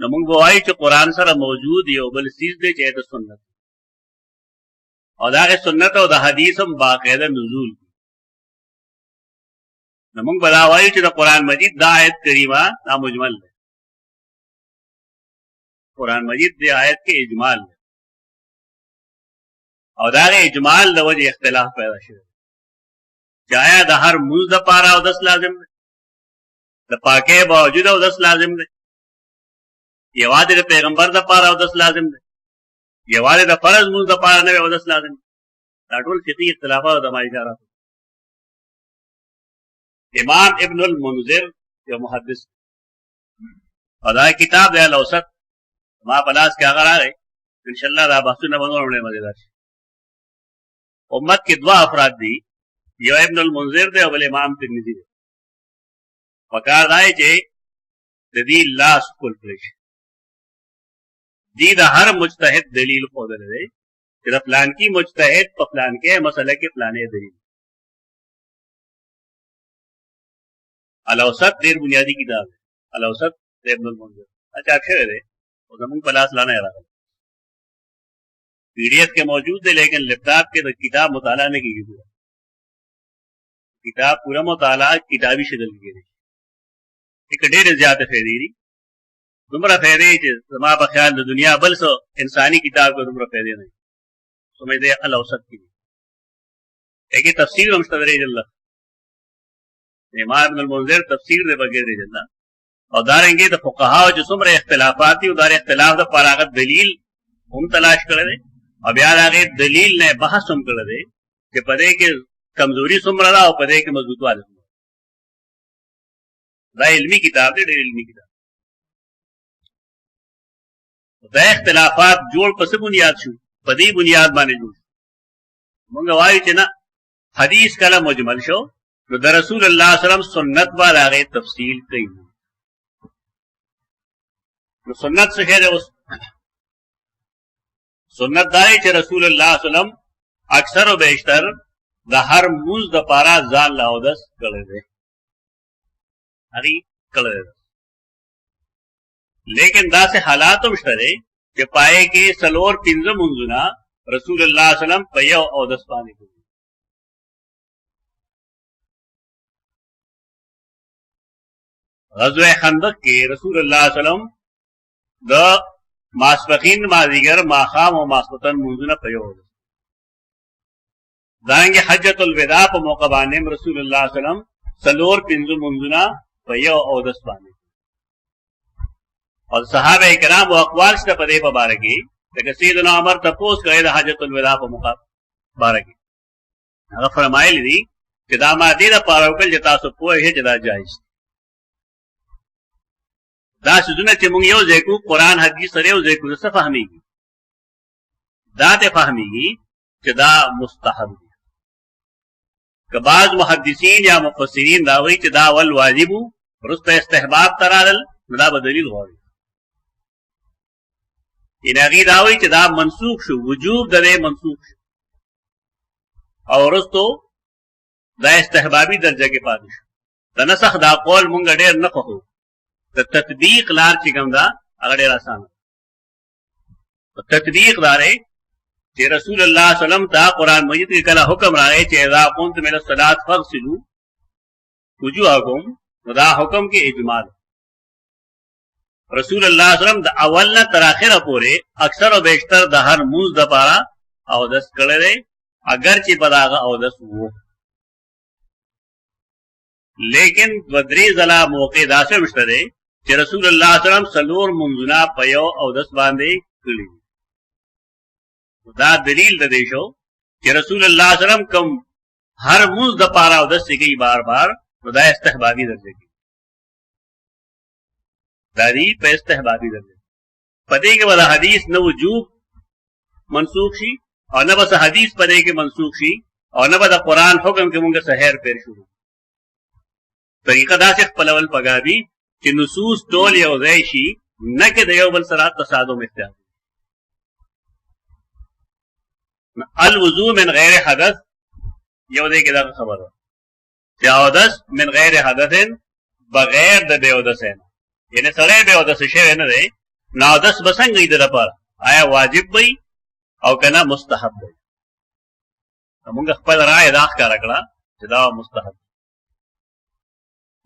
نو موږ وایو چې قرآن سره موجود یو بل سیز دی چې د سنت او دا غي سنت او د حدیث هم باقاعده نزول دي. نو موږ بلا وایو چې د قرآن مجید دا آیت کریمه دا مجمل ده. قرآن مجید دی آیت کې اجمال ده او دا غي اجمال د وجه اختلاف پیدا شوی چې آیا د هر موږ د پاره او دس لازم ده، د پاکه باوجود او دس لازم ده، یوازې د پیغمبر د پاره او دس لازم ده، یوازې د فرض موږ د پاره نه او دس لازم ده. دا ټول فقهي اختلافات د ما اشاره. امام ابن المنذر یو محدث او دا کتاب دی الاوسط ما پلاس کې هغه راغی ان شاء الله دا بحثونه باندې مزیدار شي. امت کې دوا افراد دي، یو ابن المنذر دی او بل امام ترمذی دی. وکړ دای چې د دې لاس کول پرش دي د هر مجتهد دلیل خو درې چې د پلان کې مجتهد په پلان کې مسله کې پلانې دلیل. الاوسط ډیر بنیادی کتاب ہے. الاوسط ابن المنذر اچھا شعر ہے او زمون پلاس لانا ہے راغلی پی ڈی ایف کے موجود ہے لیکن لیپ ٹاپ کے کتاب مطالعہ نہیں کی گئی. کتاب پورا مطالعہ کتابی شکل کی گئی ایک ډیر زیاته فائدې دي. دومره فائدې چې زما په خیال د دنیا بل څه انساني کتاب کو دومره فائدې نه سمجھدے. الاوسط کی ایک تفسیر مستدرج اللہ امام ابن المنذر تفسیر دے بغیر دی جنہ اور دارنگے د فقہا جو څومره اختلافات دي او دار اختلاف د فراغت دلیل هم تلاش کړل دي او بیا هغه دلیل نه بحث هم کړل دي چې پدې کې کمزوري څومره ده او پدې کې مضبوطواله څومره. دا علمی کتاب دی، ډېر علمی کتاب. دا اختلافات جوړ پس بنیاد شو، پدې بنیاد باندې جوړ. موږ وایو چې نه حدیث کله مجمل شو نو د رسول الله صلی الله علیه وسلم سنت والا غي تفصیل کوي. نو سنت څه ده؟ اوس سنت دا چې رسول الله صلی الله علیه وسلم اکثر او بیشتر د هر موز د پارا ځان لا اودس کړی دی، هغه کړی دی. لیکن دا سه حالات هم شته چې پائے کې سلور پنځه منځونه رسول الله صلی الله علیه وسلم په یو اودس باندې کوي. غزوه خندق کې رسول الله صلی الله علیه وسلم د ماسپخین مازیګر ماخام او ماسپتن منځونه په یو اودس. دانګه حجۃ الوداع په موقع باندې رسول الله صلی الله علیه وسلم سلور پنځه منځونه په یو اودس باندې اور صحابه کرام او اقوال شته په دې په باره کې لکه سیدنا عمر تپوس کړی د حجۃ الوداع په موقع باره کې هغه فرمایلی دي چې دا ما دې د پاره وکړل چې تاسو پوهه چې دا جایز دا سونه چې مونږ یو ځای کو قرآن حدیث سره یو ځای کو څه فهميږي دا ته فهميږي چې دا مستحب دي. که بعض محدثین یا مفسرین دا وایي چې دا ول واجب ورسته استحباب ترال دا به دلیل غواړي. انغی دا وایي چې دا منسوخ شو، وجوب دې منسوخ شو او ورستو دا استحبابي درجه کې پاتې شو. دا نسخ دا قول مونږ ډېر نه خوښو. د تطبیق لار چې کوم دا هغه ډېر آسان ده. تطبیق دارې چې رسول الله صلی الله علیه وسلم دا قرآن مجید کې کله حکم راغی چې اذا قمتم الى الصلاة فاغسلوا وجوهکم نو دا حکم کې اجمال. رسول الله صلی الله علیه وسلم د اول نه تر اخره پورې اکثر او بیشتر د هر موز د پاره اودس کړی اگر چې په داغه اودس وو. لیکن ودری زلا موقع داسه مشته دی چې رسول الله صلی الله علیه وسلم سلور منځونه په یو اودس باندې کړی. دا دلیل د دې شو چې رسول الله صلی الله علیه وسلم کوم هر منځ د پاره اودس کوي بار بار نو دا استحبابي درجه کې داری په استحبابي درجه پدې کې ولا حدیث نو وجوب منسوخ شي او نه بس حدیث پدې کې منسوخ شي او نه بس قرآن حکم کې مونږه سحر پیر شروع. طریقه دا چې خپل ول پګابي چې نصوص ټول یو ځای شي نه کې د یو بل سره تصادم اختیار. الوضو من غیر حدث یو دې کې دا خبره چې اودس من غیر حدث بغیر د بے اودس نه، یعنی سره بے اودس شوی نه دی ناودس بسنګ دې لپاره آیا واجب وي او کنه مستحب وي. موږ خپل رائے دا ښکاره کړه چې دا مستحب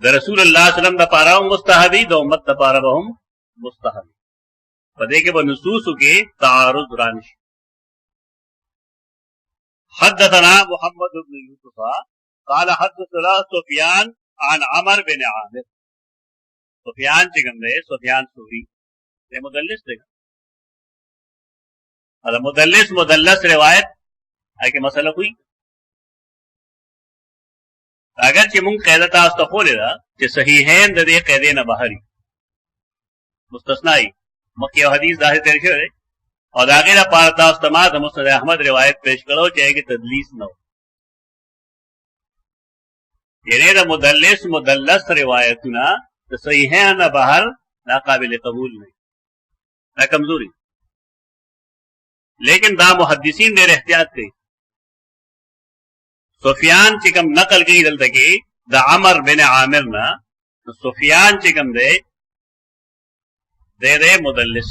د رسول الله صلی الله علیه وسلم د پاره هم مستحبي د امت د پاره هم مستحب. په دې کې به نصوصو کې تعارض رانشي. حدثنا محمد بن يوسف قال حدثنا سفيان عن عمر بن عامر. سفيان چې کوم دی سفيان ثوري دی مدلس دی. دا مدلس روایت هغه مسله کوي. اگر چې مونږ قاعده تاسو ته خولې ده چې صحیحین د دې قاعده نه بهري مستثنائی مکه یو حدیث ظاهر تیر شوی او دا هغه لپاره تاسو ته ما د مسند احمد روایت پیش کړو چې هغه تدلیس نه و. یعنی دا مدلس روایتونه د صحیحین نه بهر لا قابل قبول نه، دا کمزوري. لیکن دا محدثین ډېر احتیاط کوي. سفیان چې کوم نقل کوي دلته کې د عمر بن عامر نه، سفیان چې کوم دی دې مدلس.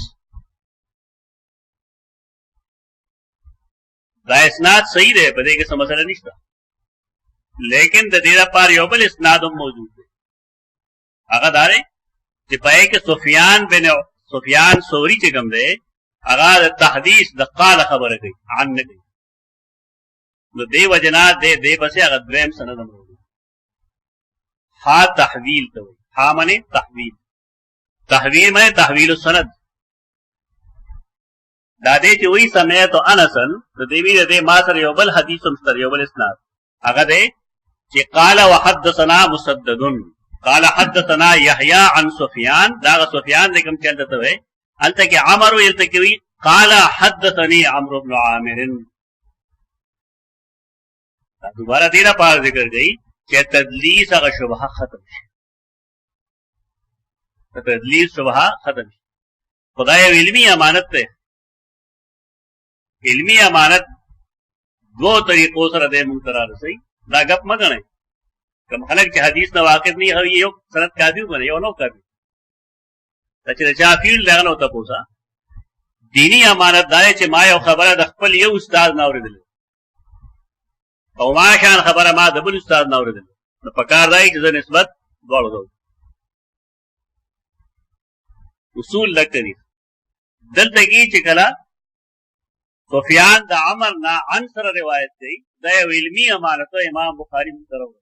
دا اسناد صحیح دی، په دې کې څه مسله نشته، لیکن د دې لپاره یو بل اسناد هم موجود دی. هغه دا دی چې په کې سفیان ثوری چې کوم دی هغه د تحدیث د قال خبره کوي، عن نه کوي. نو دی وجنا دی پسې هغه دویم سند موجود. ها تحویل ته وایي. ها معنی تحویل معنی تحویل السند. دا دې چې وایي سمعت انسن د دې وی د ما سره یو بل حدیث هم سره یو بل اسناد هغه دی چې قال وحدثنا مسدد قال حدثنا يحيى عن سفيان. دا سفيان دې کوم چلته ته وایي الته کې عمر ویلته کې وی قال حدثني عمرو بن عامر. دوباره دې لپاره ذکر کړي چې تدلیس هغه شبهه ختم شي. تدلیس شبهه ختم شي. خدای علمی امانت ته، علمی امانت دو طریقو سره دې مونږ ته رسي. دا غپ مګنه کوم خلک چې حدیث نه واقف نه وي یو سند کافي ونه یو نو کافي چې چا فیل لغنه او تاسو دینی امانت دا چې ما یو خبره د خپل یو استاد نه اوریدل او ما شان خبره ما د بل استاد نه اوریدل، نو پکار دی چې نسبت دواړو دو اصول لکړي. دلته کې چې کله سفیان د عمر نه عن سره روایت دی دا یو علمی امانت امام بخاری مونږ سره وایي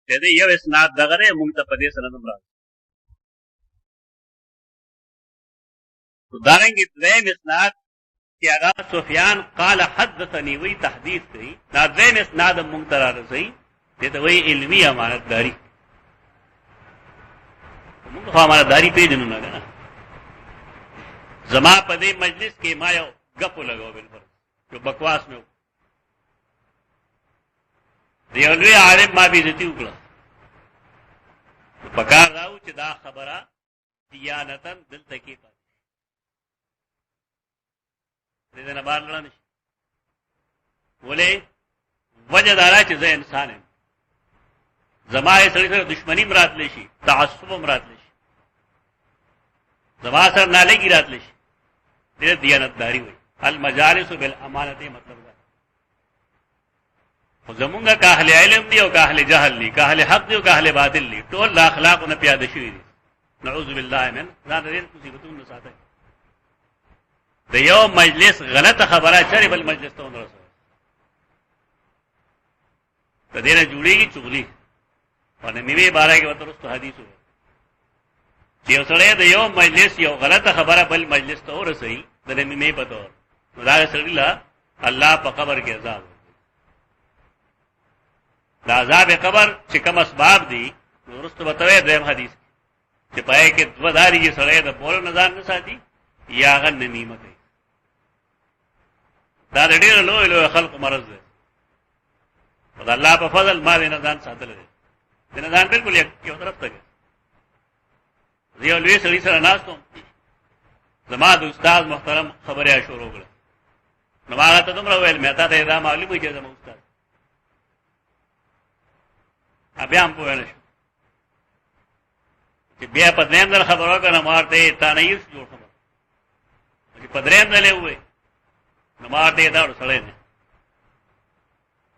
چې دا یو اسناد دغه مونږ ته په دې سند راځي. دارنګه دویم اسناد چې هغه سفیان قال حدثني وی تحدیث دی، دا دویم اسناد مونږ ته راځي چې دا وی علمی امانت داری. موږ خو امانتداري پیژنو نه کنه. زما په دې مجلس کې ما یو غپ لګاو بل پر جو بکواس مې دی لوی عالم ما به عزت وکړه. پکار راو چې دا خبره دیانتن دلته کې دې نه بار لړل شي. ولې وجه دارا چې زه انسان یم، زما یې سړي سره دشمنی مراد لشي، تعصب مراد لشي، زما سره نالګي رات لشي. دې دیانتداري وي. المجالس بالامانه مطلب دا خو زمونږه که اهل علم دی او که اهل جهل دی، که اهل حق دی او که اهل باطل دی، ټول اخلاقونه پیاده شوي دي. نعوذ بالله من ځان دې مصیبتونو ساتي. د یو مجلس غلطه خبره چره بل مجلس ته ورسوي، د دې نه جوړیږي چغلي. باندې میوه بارے کې وته رسو حدیث وو چې یو سره د یو مجلس یو غلطه خبره بل مجلس ته ورسوي د دې میوه پته نو دا سره الله په قبر کې عذاب. دا عذاب قبر چې کوم اسباب دي ورسته بتوي دیم حدیث چې پای کې دوه یې سره د بول نظر نه ساتي یا غن نمیمه کوي. دا ډېر لوی خلق مرض دی. خدای الله په فضل ما دې نه ځان ساتل دي. دې نه ځان بالکل یو طرف ته یو لوی سړي سره ناستم، زما د استاد محترم خبره شروع کړه. نو ما ته دومره ویل مې ته دا معلومه چې زما استاد بیا هم پوه نه شو چې بیا په دې اندر خبره وکړه. مارته تا نه یې جوړ خبر چې پدریم نه لوي نو مار دې دا سړی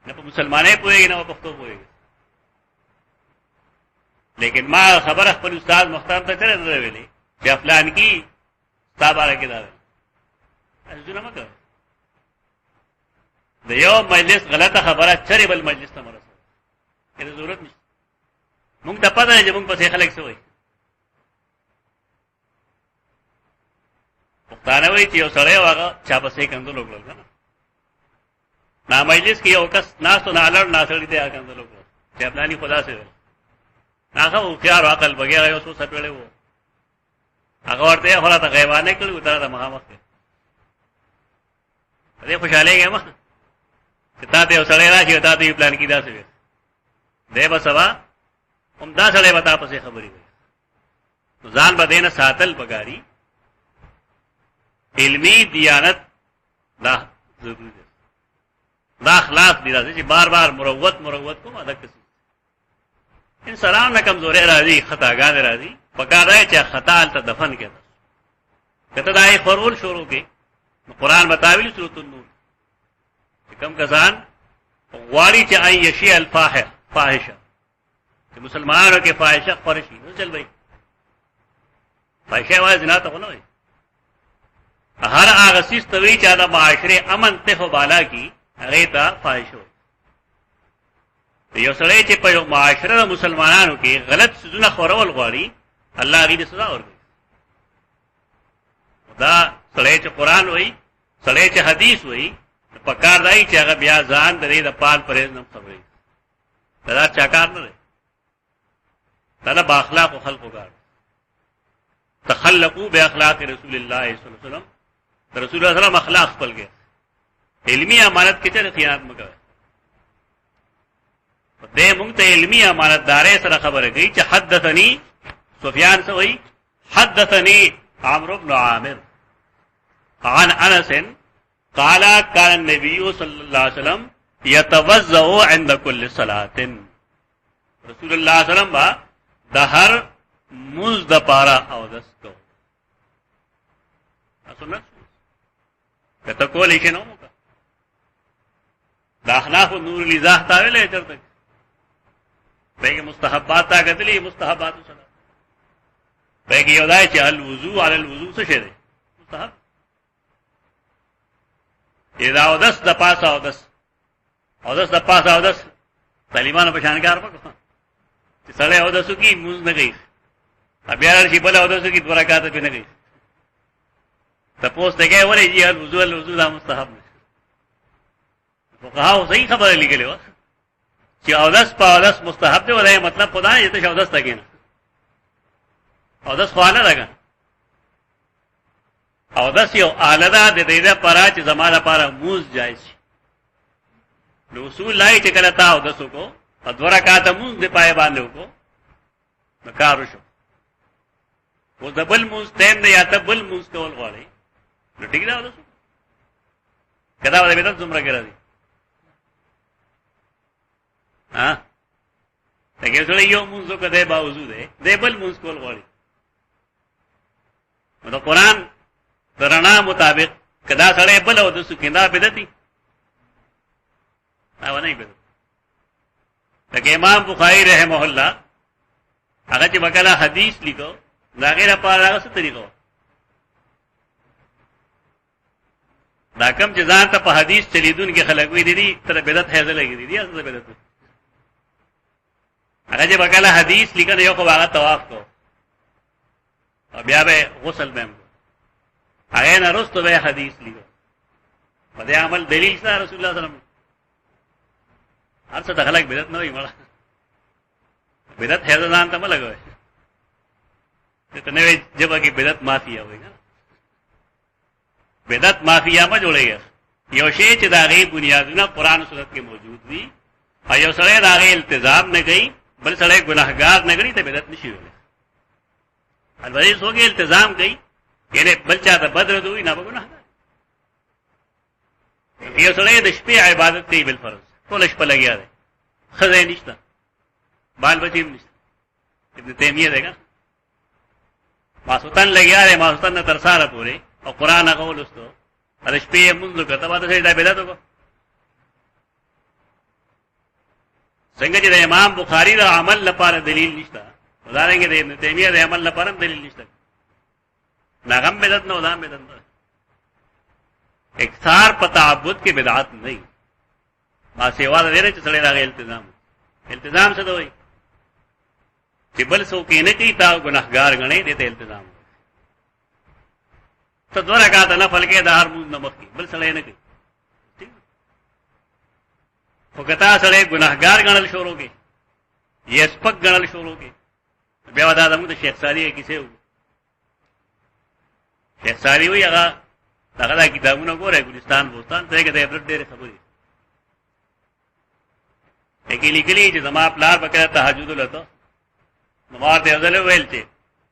نه په مسلمانې پوهېږي نه په پښتو پوهېږي. لیکن ما خبره خپل استاد محترم ته کړې نه ویلې چې فلان کی ستا باره کې دا ویل ارزونه مه کوه. د یو مجلس غلطه خبره چرې بل مجلس ته مرسته کې ضرورت نشته. موږ ته پته دی چې موږ پسې خلک څه وایي. پښتانه وایي چې یو سړی و هغه چا پسې کندل وکړل که نه نا مجلس کې یو کس ناست و نالړ ناسړي دی هغه کندل وکړل چې فلاني خدا سے ویل هغه هوښیار و عقل بغیر یو څو څپېړی و هغه ورته یې خو راته غیبانې کړي و ته راته مخامخ کړې په دې خوشحالېږې مه چې تا ته یو سړی راشي تا ته یې پلان کې داسې ویل دی به سبا هم دا سړی به تا پسې خبرې کوي. ځان به دې نه ساتل پکاري. علمي دیانت دا ضروري دی. دا اخلاق دي راځي چې بار بار مروت کوم ادا کسي انسان نه کمزوري راځي خطاګان راځي پکار دی چې خطا ته دفن کړي. کته دای خورول شروع کې قرآن بتاویل سورۃ النور چې کم کسان غواړي چې ای یشی الفاحشه چې مسلمانانو کې فاحشه خورشي نو چل وای فاحشه وای زنا ته نه وای هر هغه سیس توی چې دا معاشره امن ته بالا کی هغه ته فاحشه وای. یو سړی چې په معاشره مسلمانانو کې غلط سيزونه خورول غواړي الله غي سزا ورکړي. دا سړی چې قرآن وای سړی چې حدیث وای په کار دی چې هغه بیا ځان درې د پال پرېز نه خبري دا چا کار نه دی. دا با اخلاق او خلق وګار تخلقوا باخلاق رسول الله صلی الله علیه وسلم. رسول الله صلی الله علیه وسلم اخلاق خپل کې علمی امانت کې ته خیانت مکوي. دې موږ ته علمی امانتداري سره خبره کوي چې حدثني سفيان سوي حدثني عمرو بن عامر عن انس قال كان النبي صلى الله عليه وسلم يتوضا عند كل صلاه. رسول الله صلی الله علیه وسلم د هر مز د پارا او دستو سنت کته کولې شنو د اخلاق نور لزاه تاویلې چرته بهګه مستحبات تا غتلې مستحبات سره بهګه یو دای چې الوضو علی الوضو څه شه دی مستحب اذا او دس د پاسه او دس د پاسه او دس طالبانو په شان کار وکړه چې سړی او دسو کی موږ نه گئی بیا شي بل او دسو کی دوه رکعات به نه گئی تاسو ته کې ورې چې الوضو دا مستحب دی. فقهاو صحیح خبره لیکلې و چې اودس په اودس مستحب دی ولای مطلب خدای ته اودس تا کېنه اودس خو نه راګه اودس یو اعلی د دې لپاره چې زماده لپاره موز جایز شي. نو اصول لای چې کله تا اودس کو او دوه رکعات موز دی پای باندې وکړو نو کار وشو. و دبل موز تیم نه یا تبل موز کول غواړي نو ټیک دا اودس کدا ولې به تاسو څومره ګرځي ها څنګه سره یو موږ کده باوجود دی بل موږ کول غواړي نو قرآن درنا مطابق کدا سره بل او د سکیندا بدتی او نه بدت. لکه امام بخاری رحمه الله هغه چې وکړه حدیث لیکو دا غیر په هغه څه طریقو دا کوم چې ځان ته په حدیث چلیدون کې خلک وی دي تر بدعت هیڅ لګی دي اصل بدعت هغه چې وکړه حدیث لیکنه یو خو هغه طواف کو او بیا به غسل بهم هغه نه رسته به حدیث لیکو په دې عمل دلیل سره رسول الله صلی الله علیه وسلم هر څه د خلک بدعت نه وي مړه بدعت هیڅ ځان ته ملګوي ته نوې جبه کې بدعت مافیا وي بدعت مافیا ما جوړیږي. یو شی چې دا غي بنیادونه قران او سنت کې موجود دي او یو سره دا غي التزام نه کوي بل سره ګناهګار نه غړي ته بدعت نشي ویل. البته سوګي التزام کوي یعنی بل چا ته بدر دوی نه ګناه. یو سره د شپې عبادت کوي بل فرض ټول شپه لګیا دی خزه نشته بال بچیم نشته. ابن تیمیه دغه ماسوتن لګیا دی ماسوتن تر ساره پورې او قران هغه ولستو ال شپې منځ کته باندې سړي دا بدعت وکړه. څنګه چې د امام بخاری د عمل لپاره دلیل نشته، ودارنګه د ابن تیمیه د عمل لپاره دلیل نشته. ناغم بدعت نه ودان بدعت نه. اکثار په تعبد کې بدعت نه. ما سیوا د دې چې سړی راغی التزام څه دوی چې بل څوک یې نه کوي تا ګناهګار غني دې ته التزام. ته دوه رکعات نفل کې د هر مونږ نه مخکي بل سړی نه کوي. خو کتا سړی ګناهګار غنل شروع کې یې سپک غنل شروع کې بیا ودا دمو د شیخ ساری کیسه و. شیخ ساری وی هغه دغه کتابونه ګوره ګلستان بوستان ته کې د عبرت ډېر خبرې کې لیکلي چې زما پلار بکره تهجد لته نماز ته ځل ویل چې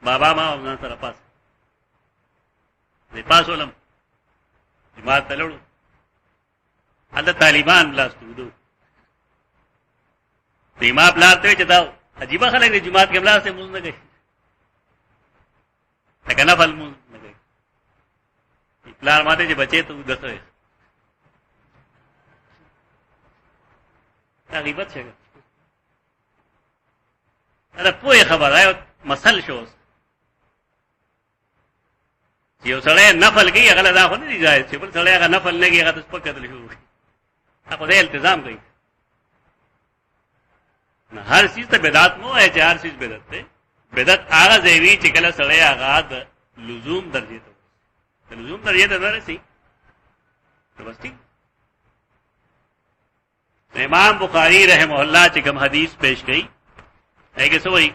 بابا ما نن سره پاس دې پاسولم جماعت تلړو اته طالبان لاستو دې ما پلار ته چې دا عجیب خلک دې جماعت کې بلا سه مونږ نه کوي څنګه نه فل مونږ نه کوي پلار ماته چې بچي ته دغه غیبت څنګه اره پوهه خبره ہے مسل شو یو سړی نفل کوي هغه دا خو نه دی ځای چې بل سړی هغه نفل نه کوي هغه تاسو پکې کتل شو هغه دې التزام کوي نه هر چیز ته بدعت مو ہے چې هر چیز بدعت ده. بدعت هغه ځای چې کله سړی هغه د لزوم درجه ته لزوم درجه ته ورسي نو بس ٹھیک. امام بخاری رحمہ اللہ چې کوم حدیث پیش کړي هغه سوئی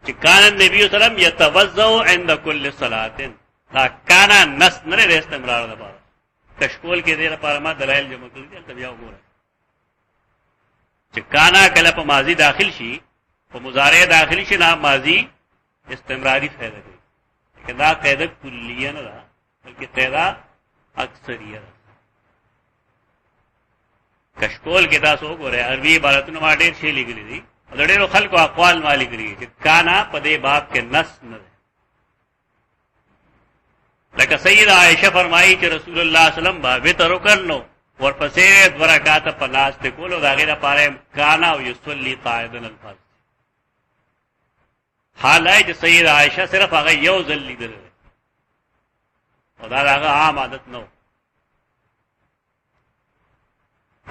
چې کان النبي صلی الله علیه وسلم يتوضا عند كل صلاه دا کان نس نه لري استمرار لپاره کشکول کې دې لپاره ما دلایل جمع کړی دي ته بیا وګوره چې کانا کله په ماضی داخل شي په مضارع داخل شي نه ماضی استمراری فائدہ کوي کدا قاعده کلیه نه ده بلکې قاعده اکثریه ده. کشکول کې تاسو وګورئ عربي عبارتونه ما ډېر شي لیکلي دي د ډېرو خلکو اقوال ما لیکلي چې کانا په دې باب کې نص نه ده. لکه سیدہ عائشہ فرمایي چې رسول الله صلی الله علیه وسلم با وتر وکړنو ورپسې د برکات په لاس ته کولو دا غیره پاره کانا او یصلی قاعدا الفاظ حالای چې سیدہ عائشہ صرف هغه یو ځل لیدل او دا هغه عام عادت نو.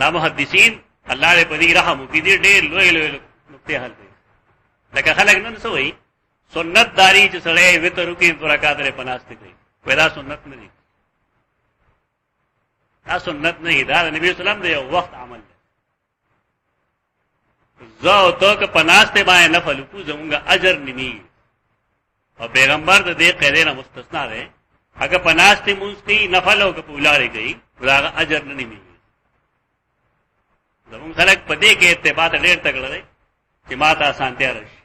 دا محدثین الله دې په دې رحم وکړي دې ډېر لوی نقطې حل کړي. لکه خلک نن څه وایي سنت داری چې سړی وتر وکړي برکات لري پناسته کوي پیدا سنت نه دي. دا سنت نه دا نبی صلی الله علیه وسلم د وخت عمل دی. زو تو که پناسته باندې نفل کو زمونږه اجر نمی او پیغمبر د دې قاعده نه مستثنا دی. اگر پناسته مونږ کوي نفل او که پولاره کوي دا اجر نه نمی. زمون خلک په دې کې اتباع ډېر تکړه دی چې ماته آسانتیا راشي.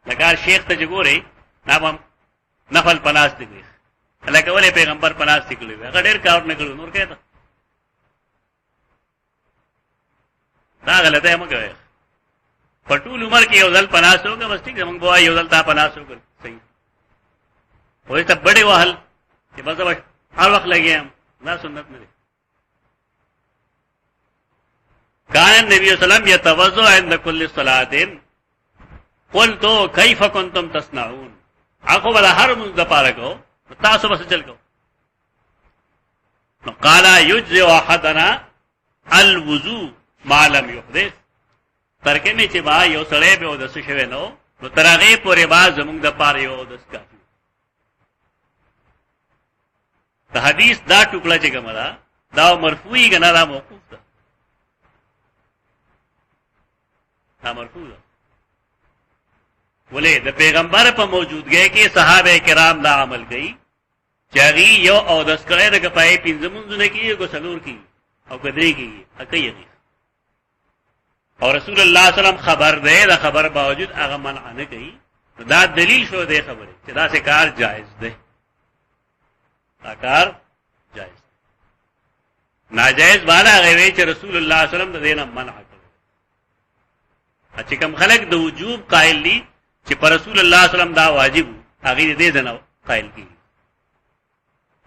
لکه شیخ ته جوړي نام نفل پناسته کوي لکه ولې پیغمبر پناسته کوي هغه ډېر کار نه کړو نور کېته دا غلطه هم کوي. په ټول عمر کې یو ځل پناسته وکړه بس ټیک زمونږ بوای یو ځل تا پناسته وکړ صحیح وایي ته بڑے وحل چې بس هر وخت لګیم دا سنت نه دی. كان النبي صلى الله عليه وسلم يتوضا عند كل صلاه قلت كيف كنتم تصنعون اخو بل هر من دپارکو تاسو بس چل کو نو قال يجزي احدنا الوضوء ما لم يحدث ترکه می چې با یو سړی به ودس شوی نو ترغه پورې با زموږ د پاره یو ودس کافي. د حدیث دا ټوکړه چې کومه دا مرفوعی کنه دا موقوف ده. دا مرفوع ده ولې د پیغمبر په موجودګۍ کې صحابه کرام دا عمل کوي چې هغه یو او دس کړه د کپای پینځه مونږونه کې یو سلور کې او کدرې کې اکیږي او رسول الله صلی الله علیه وسلم خبر ده دا خبر باوجود هغه منع نه کوي. دا دلیل شو دی خبره چې دا څه کار جائز ده. دا کار جائز ناجائز بالا غوي چې رسول الله صلی الله علیه وسلم د دینه منع کړ. چې کوم خلک د وجوب قائل دي چې پر رسول الله صلی الله علیه وسلم دا واجب هغه دې نه قائل کیږي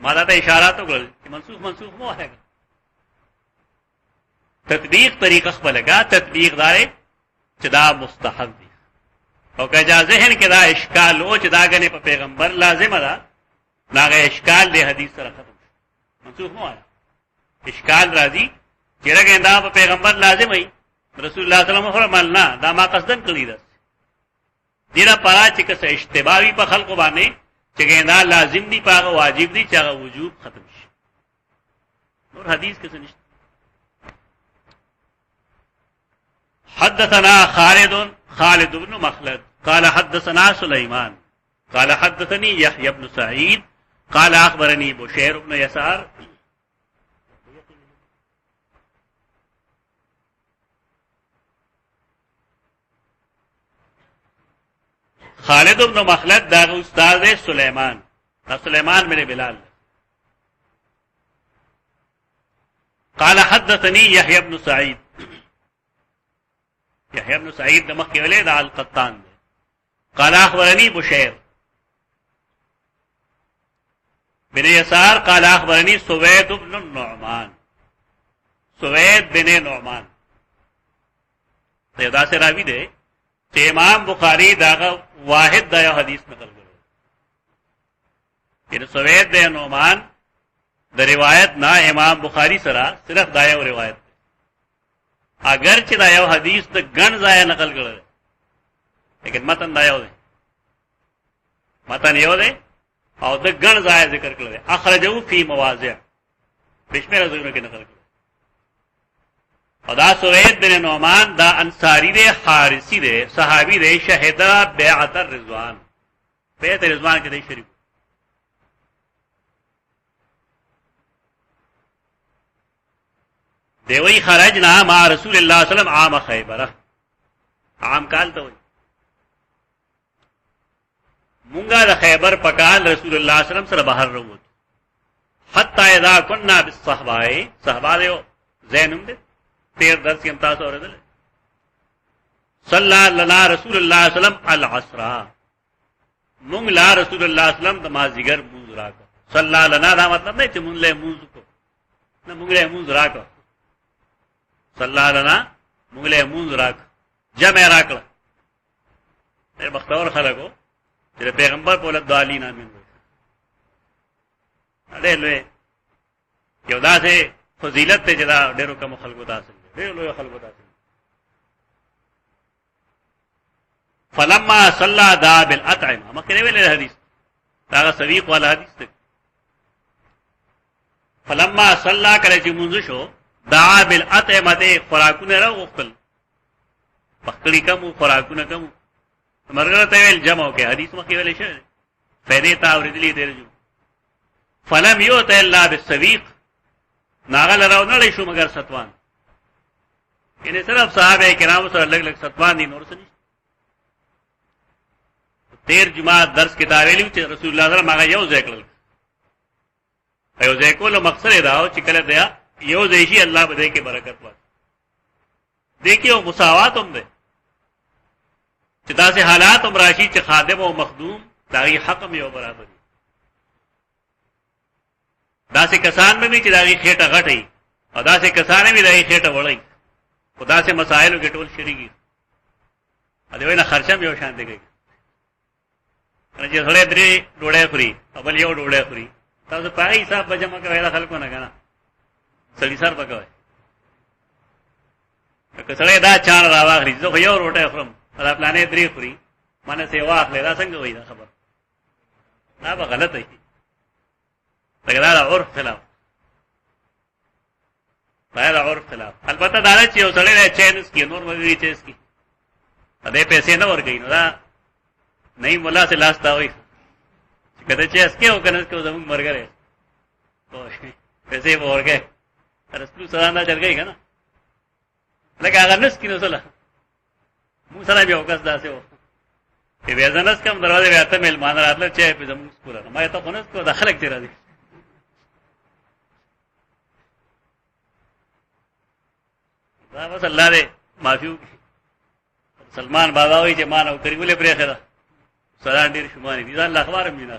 ما ته اشارات وکړل چې منسوخ مو هغه تطبیق طریقه خپلګه تطبیق دار چې دا مستحب دي او که اجازه ذهن کې دا اشکال او چې دا غني په پیغمبر لازم ده داغه اشکال له حدیث سره ختم منسوخ مو آیا اشکال راځي چې راګه دا په پیغمبر لازم وي رسول الله صلی الله علیه وسلم فرمایله دا ما قصدن کړی ده دیره پارا چې کس اشتباهي په خلق باندې چې ګندا لازم دي پاغه واجب دي چې هغه وجوب ختم شي نور حدیث کې څه نشته حدثنا خالد بن مخلد قال حدثنا سليمان قال حدثني يحيى بن سعيد قال اخبرني بشير بن يسار خالد بن مخلد دا استاد سلیمان دا سلیمان میرے بلال قال حدثني يحيى بن سعيد يحيى بن سعيد دمخ کې ولې دا القطان قال اخبرني بشير بن يسار قال اخبرني سويد بن النعمان سويد بن نعمان دا سے راوی دے چې امام بخاری دا واحد دا حدیث نقل کړو چې سوید بن نعمان د روایت نه امام بخاری سره صرف دا یو روایت اگر چې دا یو حدیث د ګڼ ځای نقل کړل لیکن متن دا یو دی متن یو دی او د ګڼ ځای ذکر کړل اخرجو فی مواضع بشمیر ځایونو کې نقل کړل او دا سوید بن نعمان دا انصاری دے حارسی دے صحابی دے شہدہ بیعت الرضوان بیعت الرضوان کے دے شریف دیوئی خرجنا مع رسول اللہ صلی اللہ علیہ وسلم عام خیبرہ عام کال تو مونگا دا خیبر پکال رسول اللہ صلی اللہ علیہ وسلم سر باہر روت حتی اذا کننا بالصحبائی صحبہ دیو زینم دے تیر درس کی امتاز اور ادھر صلی اللہ رسول اللہ علیہ وسلم العصرہ مونگ لا رسول اللہ علیہ وسلم دمازیگر موز راکا صلی اللہ دا مطلب نہیں چھ مونگ لے موز کو نا مونگ لے موز راکا صلی اللہ مونگ لے موز راکا جمع راکا اے بختور خلقو جلے پیغمبر پولت دعالی نامین ہوئی اڑے لوے یو دا سے فضیلت تے جدا ڈیرو کم خلقو تاثر ډېر لوی خلکو تاسو فلما صلى دا بالاطعمه مکه ویل حدیث دا سویق والا حدیث دی فلما صلى کله چې منځ شو دعا بالاطعمه خوراکونه راغختل پخړی کوم خوراکونه کوم مرګ ته ویل جمع کې حدیث مکه ویل شي فائدې تا اوریدلې درجو فلم يؤت الا بالسويق ناغل راونل شو مگر ستوان یعنی صرف صحابہ کرام سره لګ لګ ستوان دي نور څه نشته تیر جمعه درس کې دا ویلو چې رسول الله صلی الله علیه وسلم یو ځای کړل یو ځای کول مقصد دا او چې کله دا یو ځای شي الله به دې کې برکت ورکړي دیکھیو مساوات هم ده چې دا سه حالات هم راشي چې خادم او مخدوم داغي حق هم یو برابر دي دا سه کسان به چې داغي خېټه غټي او دا سه کسان به داغي خېټه وړي خدا سے مسائل کے ټول شریږي ا دې وینا خرچم یو شان دی چې سره درې ډوړې خوري خپل یو ډوړې خوري تاسو په هغه حساب بجما کوي دا خلکو نه کنه سړي سر پکوي که سړی دا چار راواخلي زه یو روټه خورم دا پلانې درې خوري مانه سی واخلې دا څنګه وای دا خبر دا به غلط دی دا عرف خلاف دا عرف خلاف البته دا چې یو سړی چینس کې نور وګړي چینس کې دې پیسې نه ورګي نو دا نہیں مولا سے لاستا ہوئی کہتے چیز کے ہو کنس کے زمین مر گئے تو پیسے ہی بور گئے رسول سرانا چل گئی نا لیکن اگر نس کی نسل منہ سرا بھی اوکس دا سے ہو کہ ویزنس کم دروازے میں آتا مہمان رات لگ چاہے پہ زمین پورا میں تو خونس کو داخل لگتی رہا دی بس اللہ دے معافیو سلمان بابا ہوئی چې مانو کری ولې پرې خره سلام ډیر شماري دي ځان اخبار مې نه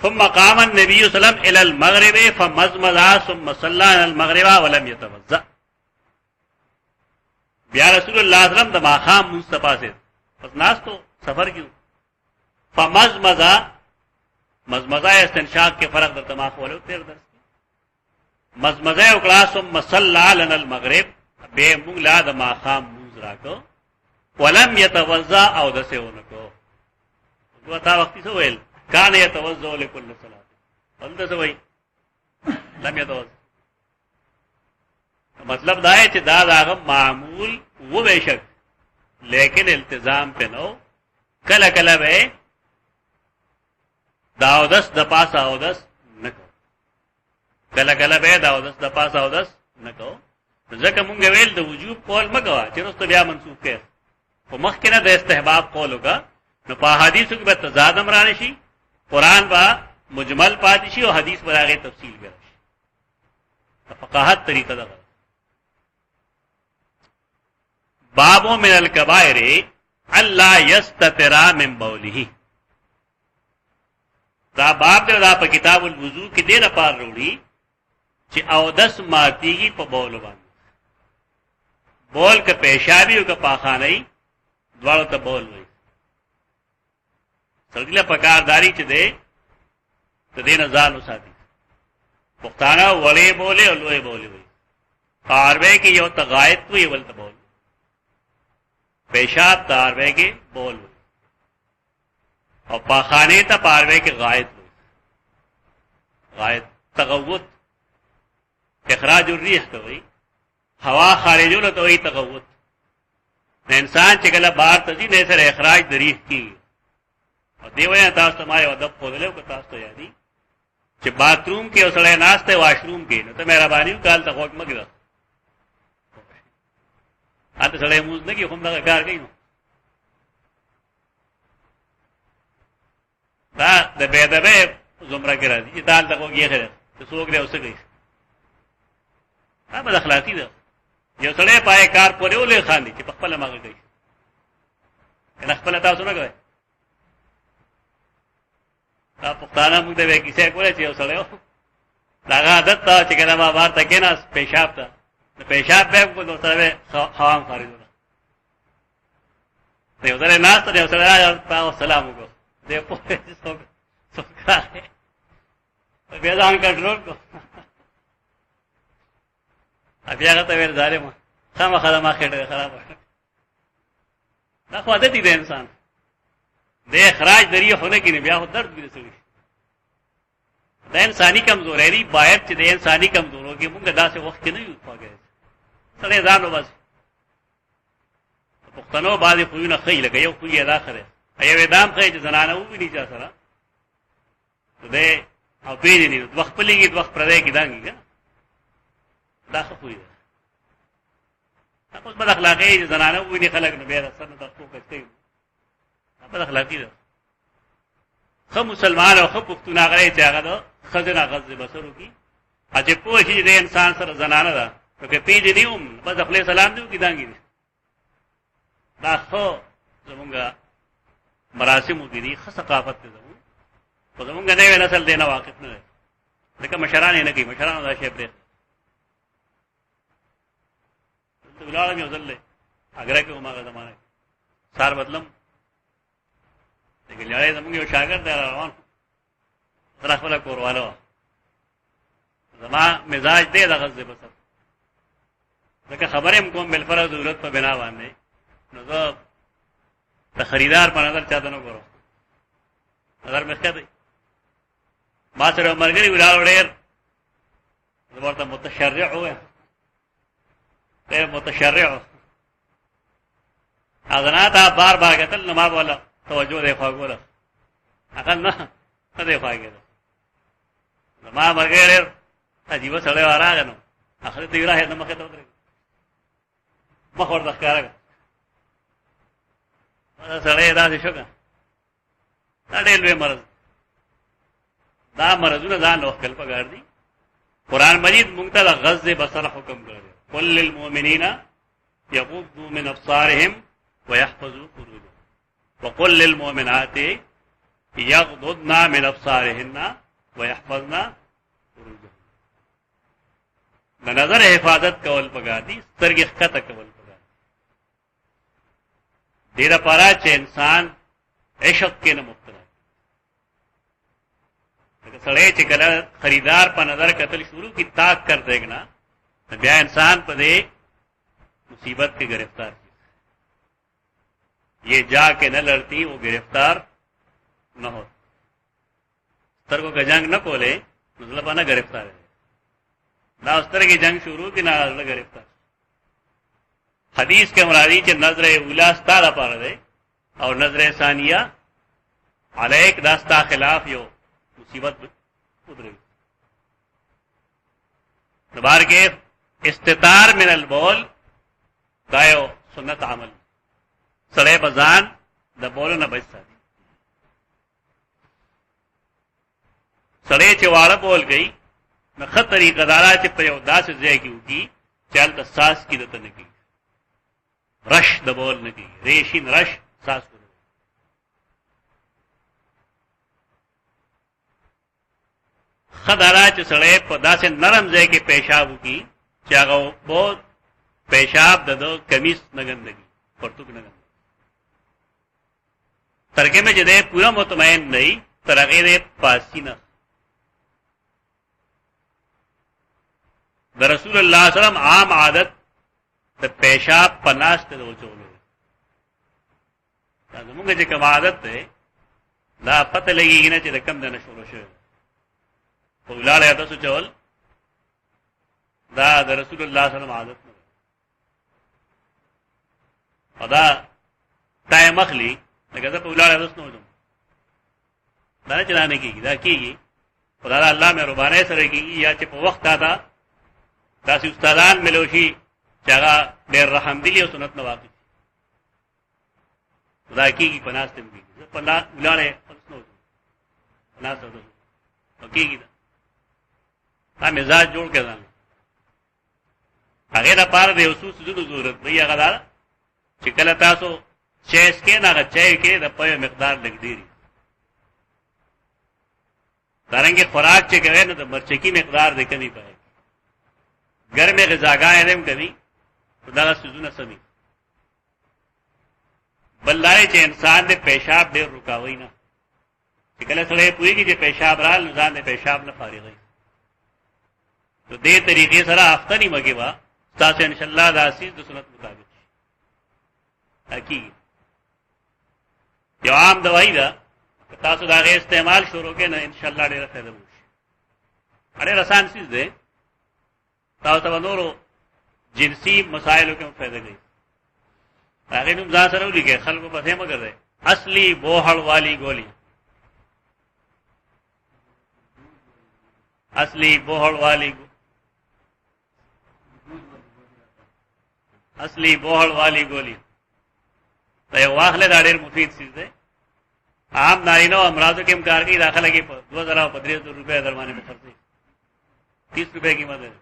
ثم قام النبي صلى الله عليه وسلم الى المغرب فمزمز ثم صلى على المغرب ولم يتوضا بیا رسول اللہ صلی اللہ علیہ وسلم دما خام مصطفی سے بس ناس تو سفر کیوں فمزمزا مزمزا استنشاق کے فرق در دماغ والے تیر درس مزمزا اکڑا ثم صلى لنا المغرب بے مغلا دما خام موز راکو ولم يتوضا او دسے انکو وتا وقتی سے ویل کان يتوضا لكل صلاه بند سے وہی لم يتوضا مطلب دا ہے کہ داد آغم معمول وہ بے شک لیکن التزام پہ نو کل کل بے داودس دپاس آودس نکو کل کل بے داودس دپاس آودس نکو ذکر منگا ویل دا وجوب قول مگوا چنوست بیا منصوب کیس و مخکنہ دا استحباب قول ہوگا نو پا حدیثو کی بات تزاد امرانشی قرآن با مجمل پاتشی و حدیث پر آگے تفصیل برشی فقاہت طریقہ دا غلط بابوں من الکبائر اللہ یستترا من بولی دا باب در دا پا کتاب الوضو کی دیر پار روڑی چی او دس ماتی گی پا بولو بان بول کا پیشابی و کا پاخانئی دوارو تا بول ہوئی سرگلہ پکارداری چی دے تا دے نزانو ساتھی پختانہ وڑے بولے اور لوئے بولے ہوئی قاربے کی یو تا غائد کو یہ ولتا بول پیشاب تاروے کے بول ہوئی اور پاخانے تا پاروے کے غائد ہوئی غائد تغوت اخراج الریح تو ہوئی ہوا خارجو نہ تو ہوئی تغوت انسان چکلا بار تجی نے سر اخراج دریح کی اور دیویا تاس تمہارے ادب کھول لے کو تاس تو یادی کہ باتھ روم کے اسڑے ناستے واش روم کے نہ تو میرا بانی کال تک وقت مگلا آتے سڑے موز نہ کی خم لگا کار گئی دا بے دبے زمرہ کرا دی تال تک وہ یہ خیر تو سوک دے اسے گئی بد اخلاقی دا یہ سڑے پائے کار پورے وہ لے خان دی کہ پخپل ماغ گئی ان اخپل تاسو نہ گئے دا پختانہ مونږ ته کیسه کوله چې سړی داغه عادت تا چې کله ما بار تکې نه پیشاب ته پیشاب به کو نو سره خوام خارجونه ته یو ځای ناست دی سره تاسو سلام وکړو دې په څوک بیا ځان کنټرول کو بیا هغه ته ویل ظالم خامخا ما خېټه خراب دا خو عادت دی د انسان د اخراج ذریعہ ہونے کی نه بیا درد بھی رسوي دا انساني کمزوري دی باید چې د انساني کمزورو کې موږ داسې وخت کې نه یو پاګه سره ځان وبس پښتنو باندې خو نه خې لګي یو خو یې دا خره ایو دام خې چې زنانه و نه چا سره دې او پیژنې د وخت په لګي د وخت پردې کې دانګي دا خو یې تاسو بد اخلاقی زنانه و نه خلک نه بیا سره تاسو کوي بد اخلاقی ده خو مسلمان او خو پښتون هغه چې هغه ده خزنه غزه بسرو کی اجه په شي د انسان سره زنانه ده که پیژنې هم بس خپل سلام دیو کی دانګي دا خو زمونږه مراسم دي خو ثقافت ده خو زمونږ نوې نسل دینه واقف نه ده لکه مشران نه کوي مشران دا شی پرې ولادم یو ځل اگر کې عمره زمانه سار بدلم لیکن لړې زمونږ یو شاګرد دی روان تر خپل کوروالو زما مزاج دی د غزه بسر لکه خبرې کوم بل فرض ضرورت په بنا باندې نو زه د خریدار په نظر چاته نه ګورم نظر مې ښه دی ما سره مرګري ولاړ ډېر ورته متشرع و غیر متشرع اذناتا بار بار قتل نو ما بولا توجه دی خواګوله هغه نه دی خواګوله ما مرګري عجیب سره وراغ نو اخر ته ویلا هدا مخه ته ودرې مخ ورته ښکارا دا سره دا شو کا دا ډېر لوی مرض دا مرضونه ځان وکړ په ګار دي قران مجید مونږ ته غزه بصر حکم کړی قل للمؤمنین یغضوا من ابصارهم ويحفظوا فروجهم وقل للمؤمنات یغضضن من ابصارهن ويحفظن فروجهم د نظر حفاظت کول پکار دي سترګې ښکته کول پکار دي ډېر پاره چې انسان عشق کې نه مبتلا لکه سړی چې کله خریدار په نظر قتل شروع کی تاک کر دے گا بیا انسان په دې مصیبت کې گرفتار یہ جا کے نہ لڑتی وہ گرفتار نہ ہو سترګو کا جنگ نہ کولے مطلب نہ گرفتار ہے نہ اس طرح کی جنگ شروع کی نہ گرفتار حدیث کے مرادی چې نظر اولا ستاره پاره ده اور نظر ثانیہ علیک داستا خلاف یو مصیبت ادھر دوبار کے استتار من البول دایو سنت عمل سڑے بزان د بولو نه بچ ساتي سڑے چواړه بول گئی نہ خطری قدارا چې په یو داسې ځای کې وکی چل د ساس کی دته نه کی رش د بول نه کی ریشین رش ساس کو خدارا چې سړی په داسې نرم ځای کې پیشاب وکي چې هغه بہت پیشاب د کمیس نه ګندګي پرتوک نه ګندګي ترګه میں جدے پورا مطمئن نہیں ترغه دې پاسی نه د رسول الله صلی الله علیه وسلم عام عادت د پیشاب پناست د وچولو دا زموږ چې کوم عادت ده دا پته لګیږي نه چې د کم دنه شروع شوی په ولاله تاسو چول دا د رسول الله صلی الله علیه وسلم عادت نه ادا تای مخلی لکه دا په ولاله تاسو نه وځم دا چلانه کیږي دا کیږي خدای الله مهربانه سره کیږي یا چې په وخت دا داسې استادان ملوشي چې هغه ډېر رحم دي او سنت نه واقع دا کیږي په ناس ته کیږي په ولاله تاسو نه وځم ناس ته کیږي دا مزاج جوړ کړل هغه د پاره د اوسوس زړه ضرورت دی هغه دا چې کله تاسو چیس کې نه چای کې د په مقدار لګ دی دارنګه خوراک چې کوي نو د مرچکی مقدار د کمی پای ګرمه غذاګانې هم کوي دا سوزونه سمي بلای چې انسان د پیشاب ډېر رکاوي نه چې کله سره پوریږي چې پیشاب رال ځان د پیشاب نه فارغ وي تو دې طریقې سره افتنی مګي وا تاسو ان شاء الله دا سیس د سنت مطابق حقیقي یو عام دوايي ده تاسو دا غي استعمال شروع کړئ نه ان شاء الله ډېر فائدہ وشي. اړ آسان سیس ده تاسو ته نورو جنسی مسائلو کې فائدہ کوي. هغه نوم ځان سره ولګي خلکو په فهمه کوي اصلي بوهړ والی ګولي اصلی بوہڑ والی اصلی بوہڑ والی گولی تو یہ واخلے دا ډیر مفید چیز ده. عام نارینه امراضو کې امکار کی داخله کې 2000 روپے درمانے میں خرچ 30 روپے کی مدد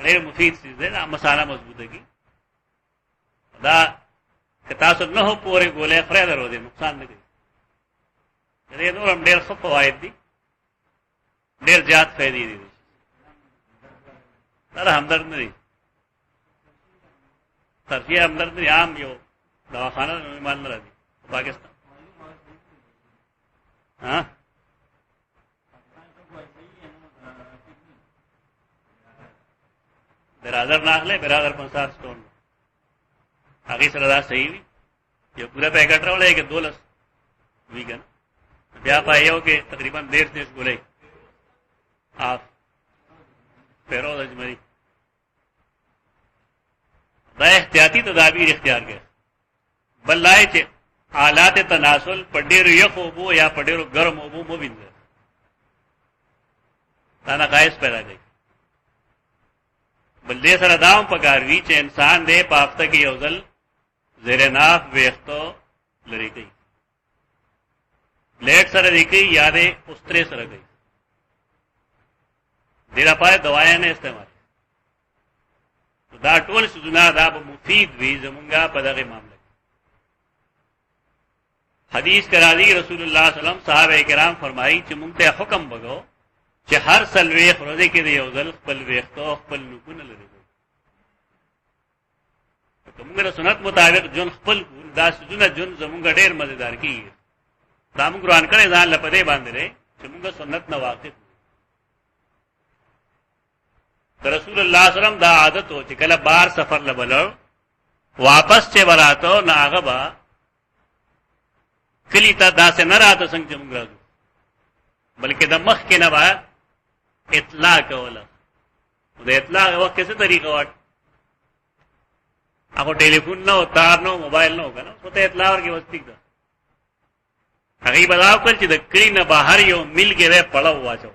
ډیر مفید چیز ده. مسالہ مضبوط ہے کی دا کتاسو نه هو پورې ګولې خره درو دي نقصان نه کوي. دې نور هم ډېر ښه فواید دي ډېر زیات فائدې دي. دا همدرد نه دي ترفیه همدرد نه عام یو دواخانه ایمان نه راځي پاکستان ها برادر ناخله برادر 50 سٹون هغه سره دا صحیح وي یو پورا پیکټ راولې کې 12 ویګن بیا پایو کې تقریبا 1.5 ګولې آپ پیروز اجمری دا احتیاطی تدابیر اختیار کړي. بل لای چې حالات تناسل پډېرو یخو بو یا پډېرو ګرم وبو مو وینځي دا نقایص پیدا کوي. بل دې سره داوم پکاروي چې انسان دې پافته کې یو ځل زیر ناف ویختو لري کوي لیٹ سره دی کوي یا دې استرے سره کوي ډیر پای دوايا نه استعمال دا ټول سونه دا مفید وي زمونږه په دغه معاملې. حدیث کرا دی رسول الله صلی الله علیه وسلم صحابه کرام فرمایي چې مونږ ته حکم وکړو چې هر سلوي خروزه کې دی یو ځل خپل ویختو خپل نکونه لري. کومه سنت مطابق جون خپل دا سونه جون زمونږه ډیر مزیدار کیږي. دا موږ قرآن کړه ځان لپاره باندې چې موږ سنت نه واقف رسول الله صلی الله علیه وسلم دا عادت و چې کله بار سفر لبلو واپس چې وراتو ناغه با کلی ته داسې نه راته څنګه موږ راځو بلکې د مخ کې نه با اطلاع کوله. د اطلاع وخت څه طریقه وټ هغه ټلیفون نو تار نو موبایل نو کنه څه ته اطلاع ورکی وستې ده هغه بداو کړ چې د کلی نه بهر یو مل کې وې پړاو واچو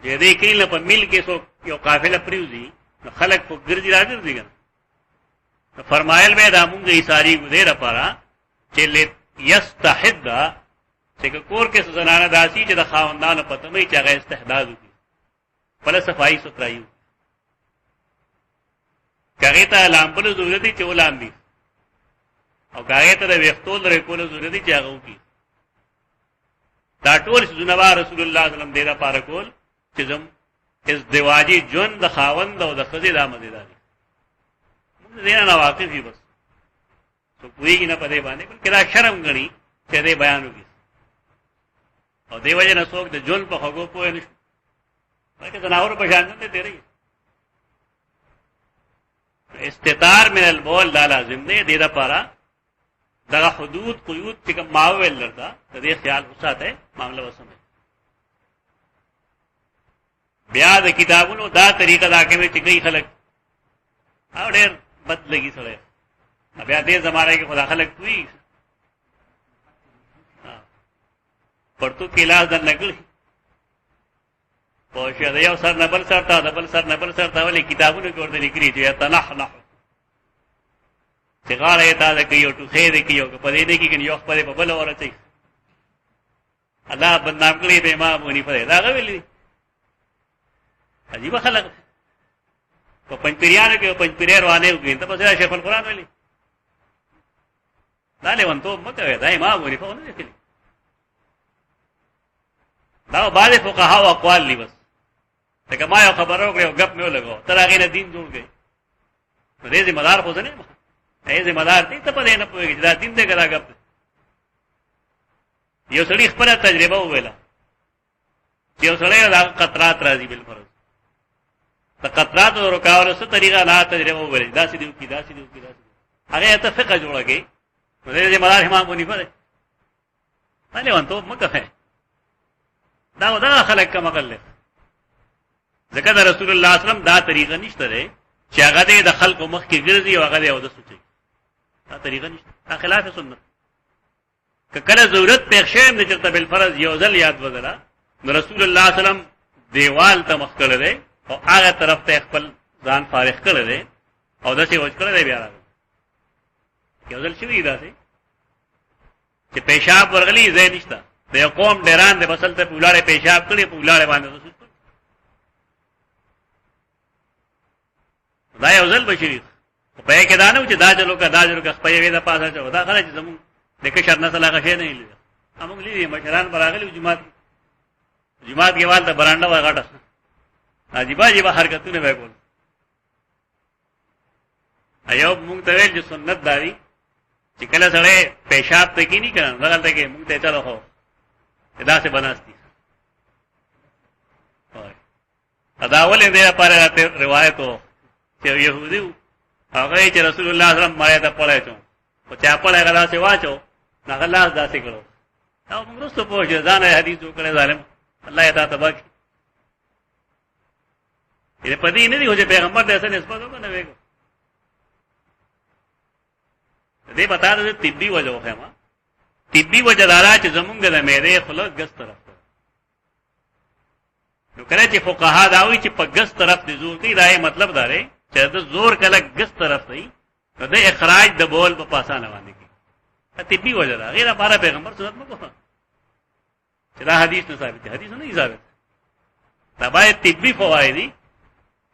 دې کلی نه په مل کې سو یو قافله پریوزي خلک په ګرځي راځي کنه فرمایل به دا مونږه ایثاری ګذره پاره چې یستحد چې کور کې زنانه داسي چې د خاوندانو پته مې چې هغه استحداد وکړي بل صفائی سترایو کغه ته لامبل ضرورت دي چې ولامبي او کغه ته د وختول لري کول ضرورت دي چې هغه وکړي. دا ټول سنوا رسول الله صلی الله علیه وسلم دې لپاره کول چې زم ازدواجی جون د خاوند او د خزې د مزیداري موږ دې نه واقف یو بس څو کوي نه پدې باندې بلکې دا شرم غني چې دې بیان وکړي او دیو جن څوک د جون په خغو پوه نه شي پکې زناور په شان نه دی استتار من البول دا لازم دی دې لپاره دا حدود قیود چې کوم ماویل لردا دې خیال وساته معاملې وسمه. بیا د کتابونو دا طریقه دا کوي چې کوي خلک او ډېر بد لګي سره بیا دې زمانه کې خدا خلک کوي پرتو کلاس د نقل او شه دا یو سر نه بل سر ته دبل سر نه بل سر ته ولې کتابونو کې ورته لیکلي چې تنحنح چې غاړه ته دا کوي او ټوخې دې کوي او په دې دې کې یو خپل په بل ورته الله بدنام کړی به امام ونی په دا غوېلې عجیب خلک په پنځپریانو کې پنځپریر وانه وګین ته په شیخ القرآن ویلي دا له ونته مکه دا امام ونی په ونه لیکلي دا بعض فقها او اقوال لی بس ته ما یو خبرو کړو غپ مې ولګو تر هغه نه دین جوړ گئے دې مدار خو نه دې مدار دې ته په دې نه پوهیږي دا دین دې کرا غپ یو سړي خپل تجربه ویلا چې وسړی دا قطرات راځي بل فرض د قطرات او رکاوله څه طریقه نه تجربه وبري دا سې دی دا سې دی هغه ته فقہ جوړه کې نو دې مدار امام بني فرض باندې وانته مکه دا خلک کما کړل ځکه د رسول الله صلی الله علیه وسلم دا طریقه نشته ده چې هغه د خلکو مخ کې ګرځي او هغه او د سوچي دا طریقه نشته دا خلاف سنت کله ضرورت پېښ شي نه چې بل فرض یو ځل یاد وځلا نو رسول الله صلی الله علیه وسلم دیوال ته مخ کړل دي او هغه طرف ته خپل ځان فارغ کړل دي او داسې وځ کړل دی بیا راغی یو ځل شوی دا سي چې پیشاب ورغلی زې نشته د یو قوم ډیران د بسل ته پولاړې پیشاب کړي پولاړې باندې دا یو ځل بشری په کې دانو چې دا جلو کا دا جلو کا په یوه د پاسه چې دا خلک زمون د کشر نه سلاغه شي نه لیدل موږ لیدي مشران براغلي جماعت کې والده برانډه وغاټه عجیب حرکتونه وکول ایوب موږ ته ویل چې سنت داري چې کله سره پیشاب ته کې نه کړه دغلته کې موږ ته چلو هو دا څه بناستی ادا ولې دې لپاره روایت او چې يهودي هغه چې رسول الله صلی الله علیه وسلم مړه ته پړای چو او چا پړای غلا سی واچو نه الله داسې کړو او موږ رسو پوښتنه ځان حدیث وکړه ظالم الله یې تا تباک دې پدې نه دی چې پیغمبر دې سره نسبت وکړي ویګو دې بتا دې طبي وجه خو ما طبي وجه دارا چې زمونږ د مېره خلک ګس طرف نو کله چې فقها دا وایي چې په ګس طرف دې زور کوي دا یې مطلب دا دی چې د زور کله ګس طرف دی نو د اخراج د بول په پاسانه باندې کی طبي وجه دا غیر بارا پیغمبر سنت مکو چې دا حدیث نه ثابت حدیث نه ثابت دا باید طبي فواید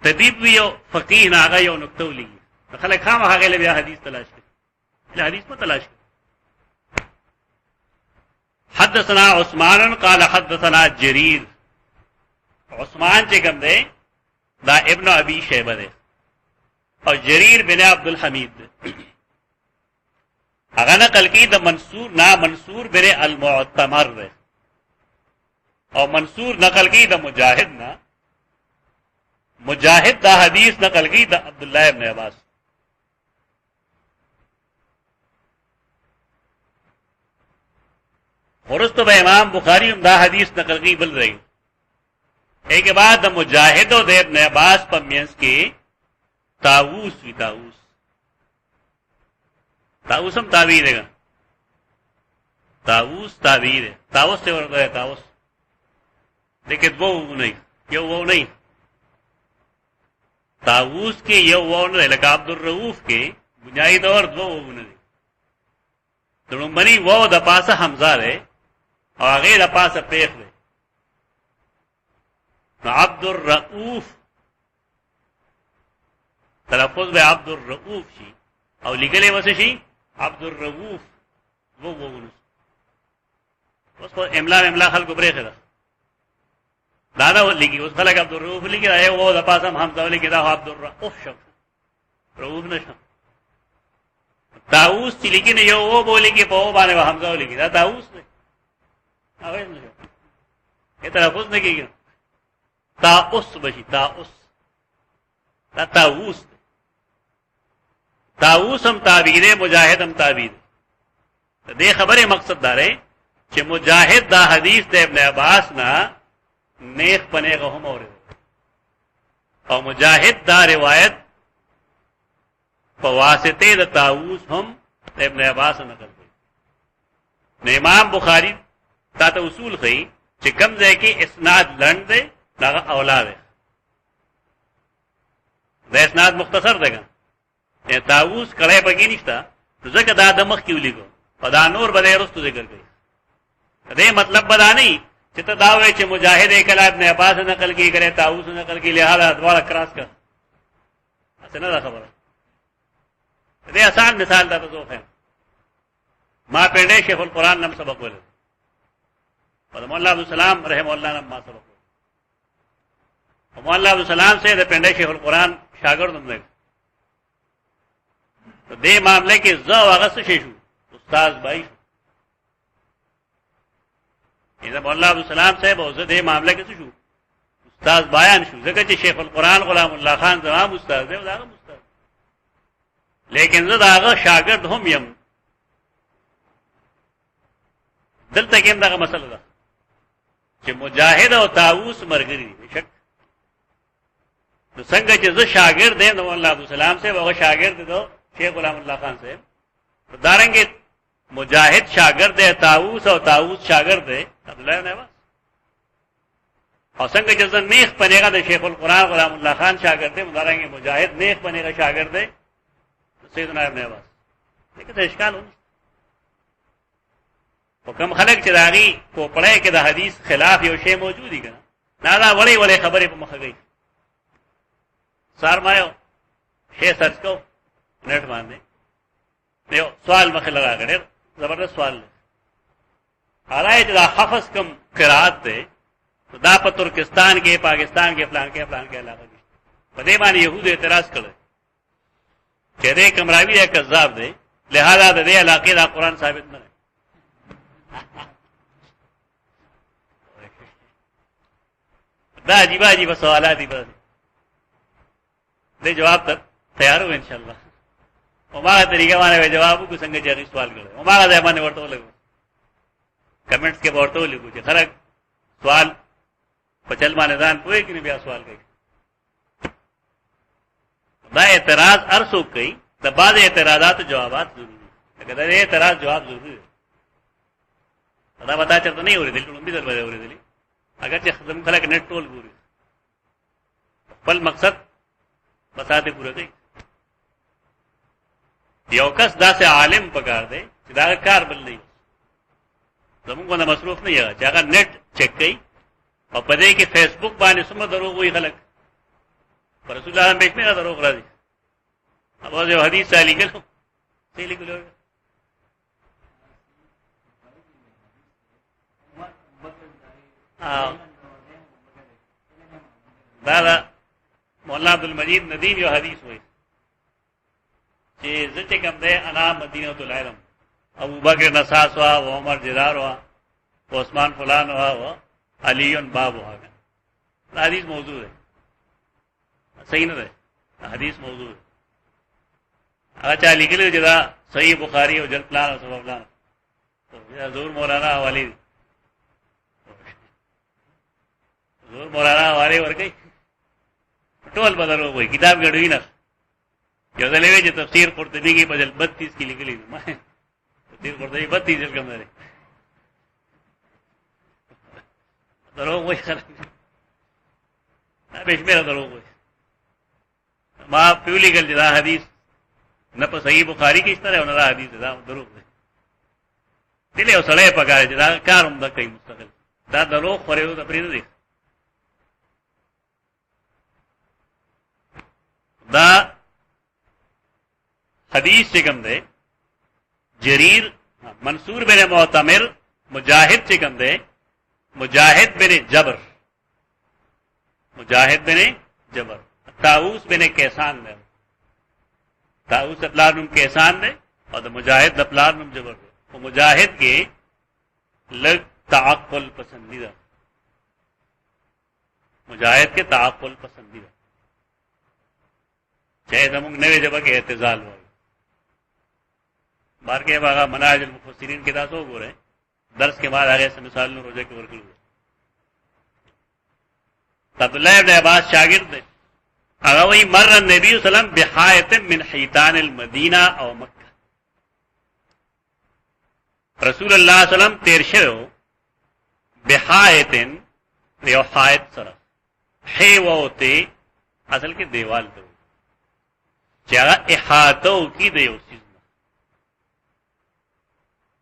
طبيب یو فقيه نه هغه یو نقطه ولګي خلک خامہ هغه له بیا حدیث تلاش کوي حدیث په تلاش کوي حدثنا عثمان قال حدثنا جرير عثمان چې کوم دی دا ابن ابي شيبه دی او جرير بن عبد الحميد هغه نقل کی د منصور بن المعتمر دی او منصور نقل کی د مجاهد نا مجاهد دا حدیث نقل کی د عبد الله ابن عباس ورستو به امام بخاری هم دا حدیث نقل کی بل رہی ایک بعد د مجاهد او د ابن عباس په مینس کې طاووس وی طاووس هم تابعی دی طاووس تابعی دی طاووس څه ورته طاووس لیکن وو نه یو وو نه طاووس کې یو وو نه لکه عبد الرؤوف کې بنیادی طور دو وو نه دي دړمبني وو د پاسه حمزه ده او هغه د پاسه پیخ ده عبد الرؤوف تلفظ به عبد الرؤوف شي او لګلې وسه شي عبد الرؤوف وو اوس په املا خلکو برېخه ده دادا ولګي اوس خلک عبد الرؤوف لګي راي وو د پاسه حمزه ولګي دا عبد الرؤوف شو رؤوف نشه داوس چې لګي نه یو وو بولېږي په وو باندې حمزه ولګي دا داوس نه هغه نه یې تلفظ نه کیږي تاوس بشي تاوس دا تاوس تاوس هم تابعی مجاهد هم تابعی دې خبره مقصد دا رہے چې مجاهد دا حدیث د ابن عباس نه نیک پنهغه هم اوري او مجاهد دا روایت په واسطه د تاوس هم ابن عباس نقل کړي نو امام بخاری تا ته اصول خي چې کوم ځای کې اسناد لند دی دا اولاد دی د اسناد مختصر دی ته تاوس کړه پکې نشته ځکه دا د مخ کې ولګو په دا نور بلې رستو ذکر کړي دې مطلب بدا نه چې ته دا وایې چې مجاهد کله ابن عباس نقل کی کرے تاوس نقل کی لہذا دوړه کراس کړ څنګه دا خبره دې آسان مثال دا ته وخم ما پنده شیخ القرآن نم سبق ول مولانا عبد السلام رحم الله نم ما سبق مولانا عبد السلام سے د پنده شیخ القرآن شاګرد هم دی تو دې معاملې کې زو هغه څه شو استاد بای مولانا عبدالسلام صاحب او زه دې معاملې کې څه شو استاد بیان شو ځکه چې شیخ القرآن غلام الله خان زمام استاد دی او داغه استاد، لیکن زه داغه شاګرد هم یم. دلته کې دغه مسله ده چې مجاهد او طاووس مرګري دي شک. نو څنګه چې زه شاګرد دی نو مولانا عبدالسلام صاحب هغه شاګرد دی شیخ غلام الله خان صاحب، دارنګه مجاهد شاگرد ہے طاووس اور طاووس شاگرد ہے عبداللہ ابن عباس. اور څنګه چې نیخ بنےگا د شیخ القرآن غلام الله خان شاگرد ہے مدارنګه مجاهد نیخ بنےگا شاگرد ہے سیدنا ابن عباس. لیکن دا اشکال ہو حکم خلق چې داغي کو پڑھے کې د حدیث خلاف یو شی موجودی کنه نه دا وړي وړي خبرې په مخه گئی. سار مایو شی سرچ کو نیٹ باندې یو سوال مخه لگا کړه زبردست سوال ہے. حالانکہ جو حفظ کم قرات دے تو دا پا ترکستان کے پاکستان کے فلان کے علاقہ کی پدے معنی یہود اعتراض کرے کہ دے کمراوی دے کذاب دے لہذا دے علاقے دا قرآن ثابت نہ ہے. دا عجیبہ عجیبہ سوالات ہی بس دے جواب تک تیار ہو انشاءاللہ. ہمارا طریقہ مانے جواب کو سنگ جاری سوال کرے ہمارا زیبان نے ورتو لگو کمنٹس کے ورتو لگو چې خلق سوال پچل مانے دان پوئے کہ نہیں بیا سوال کئی دا اعتراض ارسو کئی دا بعض اعتراضات و جوابات ضروری ہے. اگر دا اعتراض جواب ضروری ہے دا بتا چلتا نہیں ہو رہی دل ٹولمبی در بجے ہو رہی دلی اگر چھ خلق نیٹ ٹول گوری پل مقصد بساتے پورا کئی یو کس دا سے عالم پکار دے چې دا کار بل نہیں زمون کو مصروف نہیں ہے چې هغه نیٹ چیک کړي او په دې کې فیس بک باندې سم دروغ وي خلک پر رسول الله بیچ میں دروغ راځي. ابو یو حدیث علی ګلو څه لیکلو دا مولانا عبدالمجید ندیم یو حدیث وایي چې زته کوم ده انا مدینه العلم ابو بکر نصاص وا و عمر جدار وا و عثمان فلان وا و علی باب وا. حدیث موضوع ہے صحیح نه ده حدیث موضوع ہے. هغه چا لیکلو چې دا صحیح بخاری او جل پلان او سبب پلان زور مولانا حوالی زور مولانا حوالی ورکی ټول بدلو وای کتاب غړوي نه یو دلوی چې تفسیر قرطبی کی بجل 32 کی لکلی ما تفسیر قرطبی 32 جلد کم داره دروغ وای خلق بشمیره دروغ وای ما پیولی گل جدا حدیث نہ په صحیح بخاری کې اس طرح نه حدیث دا دروغ دی دله او سړی پکاره چې دا کاروم د کوي مستقل دا دروغ خوريو د پرې دی. دا حدیث چکم دے جریر منصور بن معتمر مجاہد چکم دے مجاہد بن جبر طاووس بن کیسان دے طاووس اپلار نم کیسان دے اور مجاہد اپلار نم جبر دے. وہ مجاہد کے لگ تعقل پسندیدہ مجاہد کے تعقل پسندیدہ چاہے زمونږ نوې جبه کې اعتزال وایي بار کې هغه مناهج المفسرین کې تاسو وګورئ درس کې بعد هغه سم مثال نو روزه کې ورکړل. عبداللہ ابن عباس شاگرد دی هغه وایي مر النبي صلی الله علیه وسلم بحائط من حیطان المدینه او مکه. رسول الله صلی الله علیه وسلم تیر شو بحائط یو حائط سره هي وته اصل کې دیوال ته چې هغه احاطو کی دی او چیز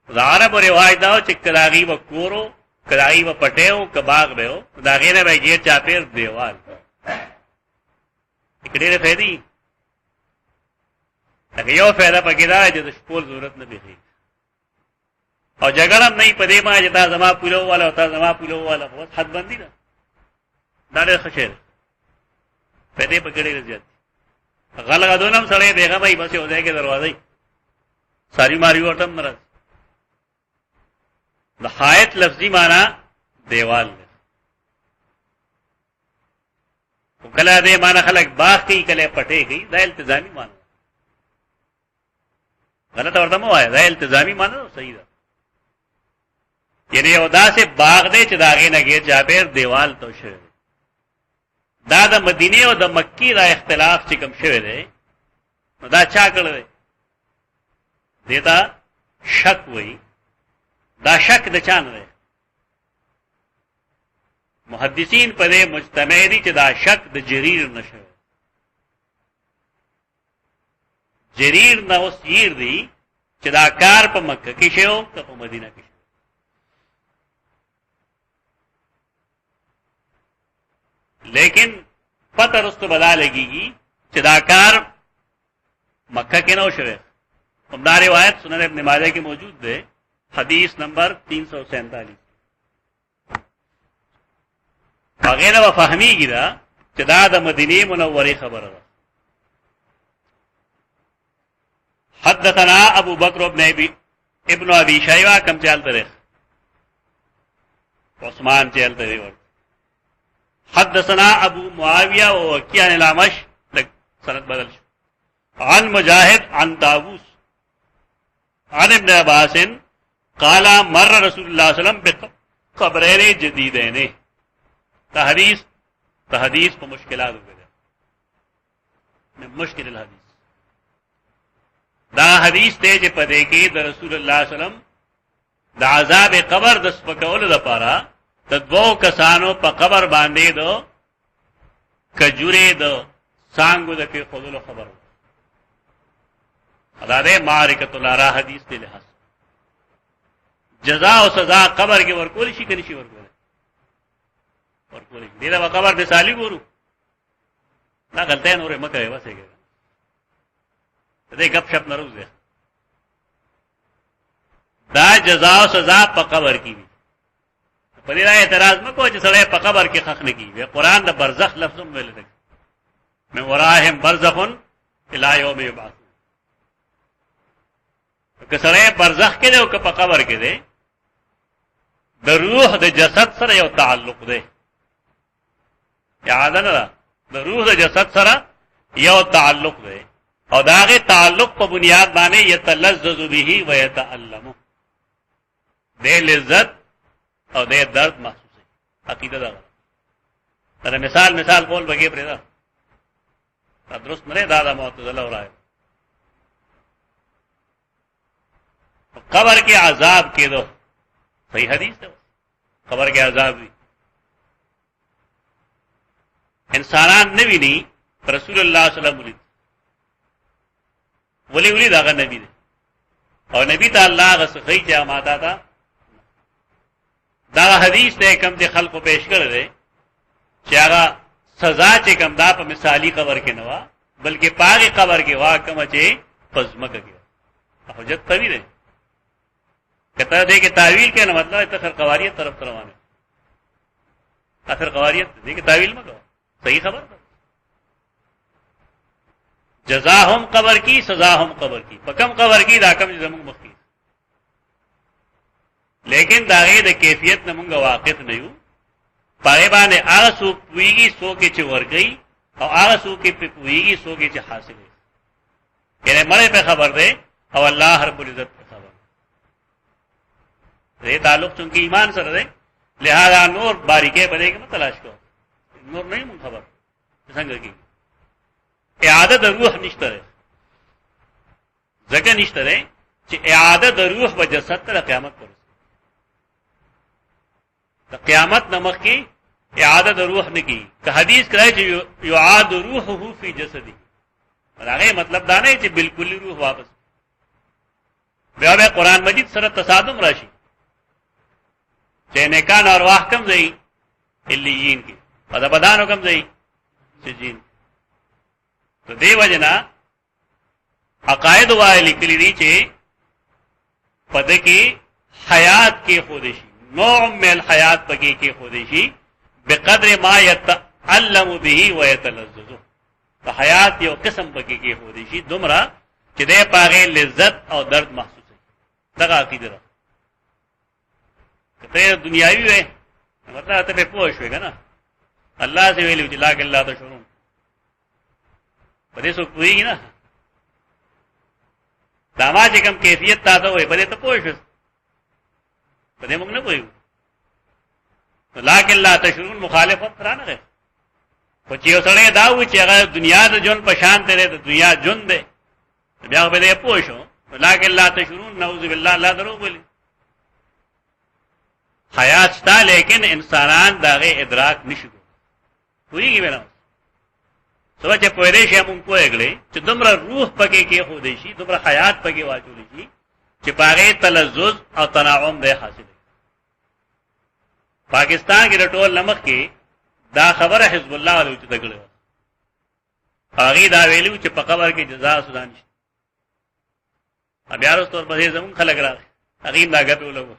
نه عرب روایت دا چې کلاغي و کورو کلاغي و پټیو کباغ به دا غینه به غیر چاپیر دیوال کډېره فائدې هغه یو فائدہ پکې دا چې د شپول ضرورت نه بيخي او جګړه نه پدې ما چې تا زما پولو والا او تا زما پولو والا بہت حد بندي ده دا ډېر خشیر پدې پکړې زیات غلغه دونم سره دیغه مې بس یو ځای کې دروازې ساری ماری ورتم مرز د حایت لفظي معنی دیوال دی. کله دې معنا خلک باغ کوي کله پټې کوي، دا التزامي معنا غلط ورته مو وایي، دا التزامي معنا صحیح ده. یعنی یو داسې باغ دی چې دا غي نه غیر جابر دیوال تو شوی. دا د مدینه او د مکی دا اختلاف چې کوم شوی دی نو دا چا کړی دی؟ دیتا شک وای. دا شک د چا نه دی؟ محدثین په دې مجتمع دي چې دا شک د جریر نشو. جریر نو سیر دی چې دا کار په مکه کې شو که په مدینه کې شو. لیکن پتہ رستو بدا لگیږي چې دا کار مکه کې نو شوی. عمدہ روایت سنن ابن ماجہ کی موجود ہے، حدیث نمبر 347. هغه نو فهمیږي دا چې دا د مدینه منوره خبره ده. حدثنا ابو بکر ابن ابي شيبه کم چلته ده، عثمان چلته دی. حدثنا ابو معاویہ ووکیع عن الامش، سند بدل شو. عن مجاہد عن طاووس عن ابن عباس قال مر رسول اللہ صلی اللہ علیہ وسلم بقبرین جدیدین. تحدیث په مشکلات وګړه نه مشکل الحدیث. دا حدیث ته چې پدې کې د رسول الله صلی الله علیه وسلم د عذاب قبر د سپکولو لپاره د دوو کسانو په قبر باندې دو کجوري دو څنګه د کې خودلو خبر ادا ده معرکۃ الارا حدیث ته لحاظ جزاء او سزا قبر کې ورکول شي کني شي ورکول دې دا قبر به سالي ګورو دا غلطه نور مکه واسه کې دې غپ شپ نه روزه. دا جزاء او سزا په قبر کې وي. په دې اعتراض مکو چې سړی په قبر کې خخ نه کیږي. قرآن د برزخ لفظ هم ویل دی، من وراهم برزخ الی یوم یبعث. که سړی برزخ کې دی او که په قبر کې دی، د روح د جسد سره یو تعلق دی. یاد نه ده، د روح د جسد سره یو تعلق دی او داغه تعلق په بنیاد باندې یتلذذ به و یتألم. د لذت او د درد محسوس عقیده ده. دا مثال کول بګي پرې ده، دا درست نه ده. دا معتزله ورای قبر کې عذاب کېدو صحیح حدیث ده. قبر کې عذاب وي، انسانان نه ویني. رسول الله صلی الله علیه وسلم ولی دا نبی دی او نبی ته الله غسخی چې ماتا تا دا حدیث ته کم دي خلقو پیش کړل دي چې هغه سزا چې کم دا په مثالی قبر کې نه وا بلکې پاغي قبر کې وا کوم چې پزمکه کې حجت قوی ده. کته دې کې تعویل کې نه مطلب ته خر قواریت طرف روانه، اخر قواریت دې کې تعویل مګو صحیح خبر ده. جزاهم قبر کی سزاهم قبر کی پکم قبر کی دا کم زمون مخکی، لیکن داغه د کیفیت نه مونږ واقف نه یو. پای باندې هغه سو پویږي سو کې چې ورګي او هغه سو کې پویږي سو کې چې حاصله. کله مړې په خبر ده او الله رب العزت په خبر. دې تعلق چونکی ایمان سره ده، لہذا نور باریکه بده کې تلاش کو. نور نه مون خبر څنګه کی اعاده د روح نشته، ځکه نشته چې اعاده د روح و جسد تر قیامت پر د قیامت نمخ کی اعاده د روح نه کی. که حدیث کرای چې یعاد روحه فی جسدی، هغه مطلب دا نه چې بالکل روح واپس. بیا به قران مجید سره تصادم راشي چې نیکان اور ارواح کم ځای الیین کی او د بدن کم ځای سجین. تو دی وجنا عقائد وای لیکلی دي چې پد کې حیات کې خودشي نوع من الحیات پکې کې خودشي بقدر ما يتعلم به ويتلذذ. په حیات یو قسم پکې کې خودشي دومره چې دې پاغه لذت او درد محسوس وي. دغه عقیده ده. کته دنیاوی وي مطلب ته په پوه شوې کنه الله سي ویلو چې لا کې الله تشورون په دې څو پوېږي نه دا ما چې کوم کیفیت تاسو وې په دې ته پوه شو په دې موږ نه پوهیږو لا کې الله تشورون مخالفت را نه ده خو چې یو سړی دا و چې هغه دنیا د جون په شان ته د دنیا جون ده بیا په دې پوه شو لا کې الله تشورون نعوذ بالله الله درو بولی حیات شتا لیکن انسانان داغه ادراک نشو پوریږي ونه سوچ په دې شی مونږ کوېګلې چې دومره روح پکې کې خو دې شي دومره حیات پکې واچول شي چې پاره تلذذ او تنعم دې حاصل پاکستان کې ټول لمخ کې دا خبره حزب الله والو چې دګړو هغه دا ویلو چې په قبر کې جزاء سودان شي بیا وروسته په دې زمون خلک راغی هغه دا غټو لګو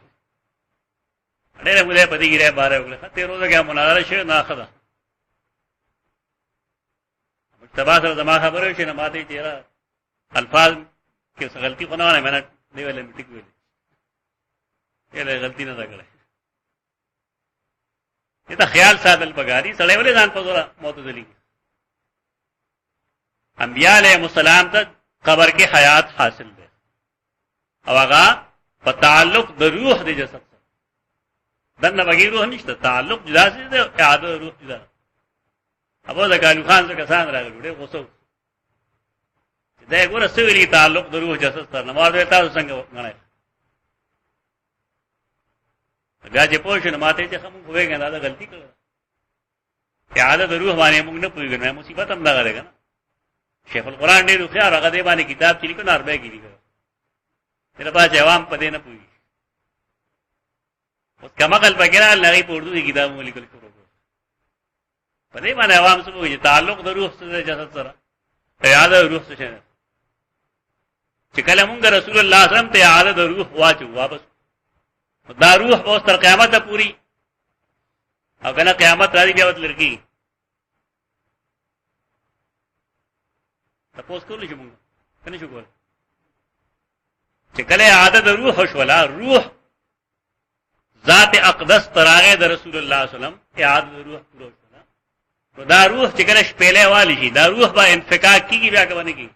ډېر موږ په دې کې باره وکړه ته روزه کې مناظره شي نه خدا تبا سره زما خبره شي نه ماته چیرې الفاظ کې څه غلطي خو نه نه دی ویلې میټیک ویلې یله غلطي نه کړې دا خیال ساتل پګاری سړی ولې ځان په زړه معتزلی انبیاء علیهم السلام ته قبر کې حیات حاصل ده او هغه په تعلق د روح د جسد سره دنه بغیر روح نشته تعلق جدا ده اعاده روح جدا ابو زکالو خان څخه کسان راغلي ډېر غوسه دا ګوره سویلی تعلق د روح جسد سره نماز وتا څنګه غنای بیا چې پوښتنه ماته چې کوم کوی غنا دا غلطی کړه اعاده د روح باندې موږ نه پوهیږو نه مصیبت هم دا غره کنه شیخ القرآن ډېر خيار هغه دی باندې کتاب چې لیکو ناربه کې لیکو تر با جواب پدې نه پوي اوس کما کل بګرا لغی په اردو کې کتاب مو لیکل شروع پدې باندې عوام څه وایي تعلق د روح سره جسد سره اعاده روح سره چې کله موږ رسول الله صلی الله علیه وسلم ته اعاده د روح واچو واپس دا روح اوس تر قیامت پوری او کنه قیامت راځي بیا وتل کی تاسو کولای شئ موږ کنه شو کول چې کله عادت روح شولا روح ذات اقدس تراغه د رسول الله صلی الله علیه وسلم عادت روح پورو شولا نو دا روح چې کله شپېلې والی شي دا روح به انفکاک کیږي بیا کوي کی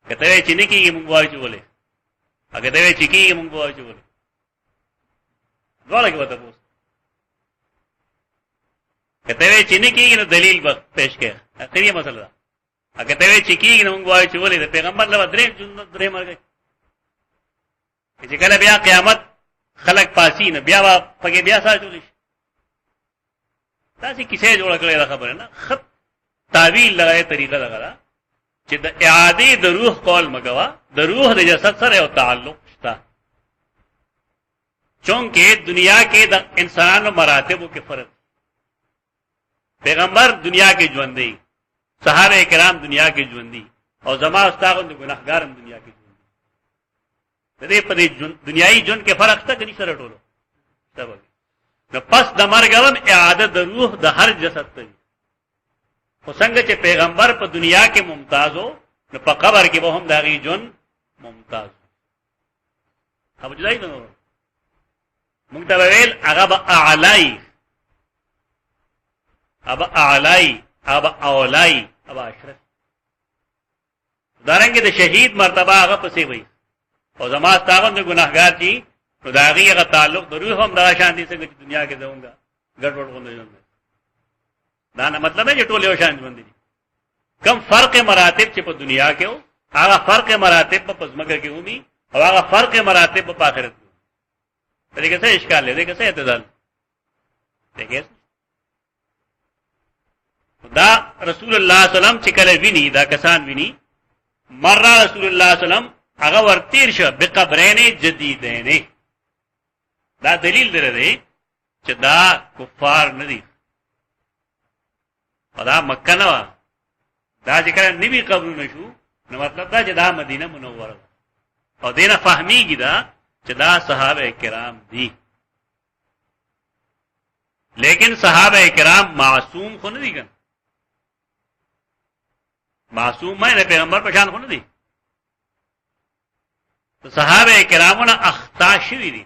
کته چې نه کیږي موږ وایو ولې اګه دوی چې کیږي موږ وایو ولې دواړه کې وته پوس کته چې نه کیږي نو دلیل به پېښ کړه اخري مسله اګه دوی چې کیږي نو موږ وایو ولې د پیغمبر له درې مرګ چې کله بیا قیامت خلق پاسي نه بیا پکې بیا ساتل شي تاسو کیسه جوړ کړی خبره نه خط تعویل لګای طریقه لګا چې د اعاده د روح قول مګوا د روح د جسد سره یو تعلق شته چونکه دنیا کې د انسانانو مراتبو کې فرق پیغمبر دنیا کې ژوند دی صحابه کرام دنیا کې ژوند دي او زما استاغو د ګناهګارم دنیا کې ژوند دي د دې په دنیاي ژوند کې فرق شته کني سره ټولو سبب نو پس د مرګ هم اعاده د روح د هر جسد ته خو څنګه چې پیغمبر په دنیا کې ممتاز وو نو په قبر کې به هم داغي جون ممتاز ابو جلای نو موږ ته ویل هغه به اعلی ابا اعلی ابا اولای ابا اشرف دارنګه د شهید مرتبه هغه پسې وي او زما ستاوند ګناهګار دي نو داغي هغه تعلق د روح هم دا شان دي څنګه چې دنیا کې ځونګا ګډوډ غوندي دا نه مطلب ہے چې ټول یو شان ژوند دي کم فرق مراتب چې په دنیا کې او هغه فرق مراتب په پزماګه کې ومي او هغه فرق مراتب په آخرت کې دې کې څه اشکال دی دې کې څه اعتدال دې دا رسول الله صلی الله علیه وسلم چې کله ویني دا کسان ویني مر رسول الله صلی الله علیه وسلم هغه ورتیر شو بقبرین جدیدین دا دلیل دی چې دا کفار نه دي دا مکه نه دا چې کله نبی قبرونه شو نو مطلب دا چې دا مدینه منوره او دینه فهمیږي دا چې دا صحابه کرام دي لیکن صحابه کرام معصوم خو نه دي ګن معصوم مې پیغمبر په شان خو نه دي صحابه کرامونه اخطا شوی دي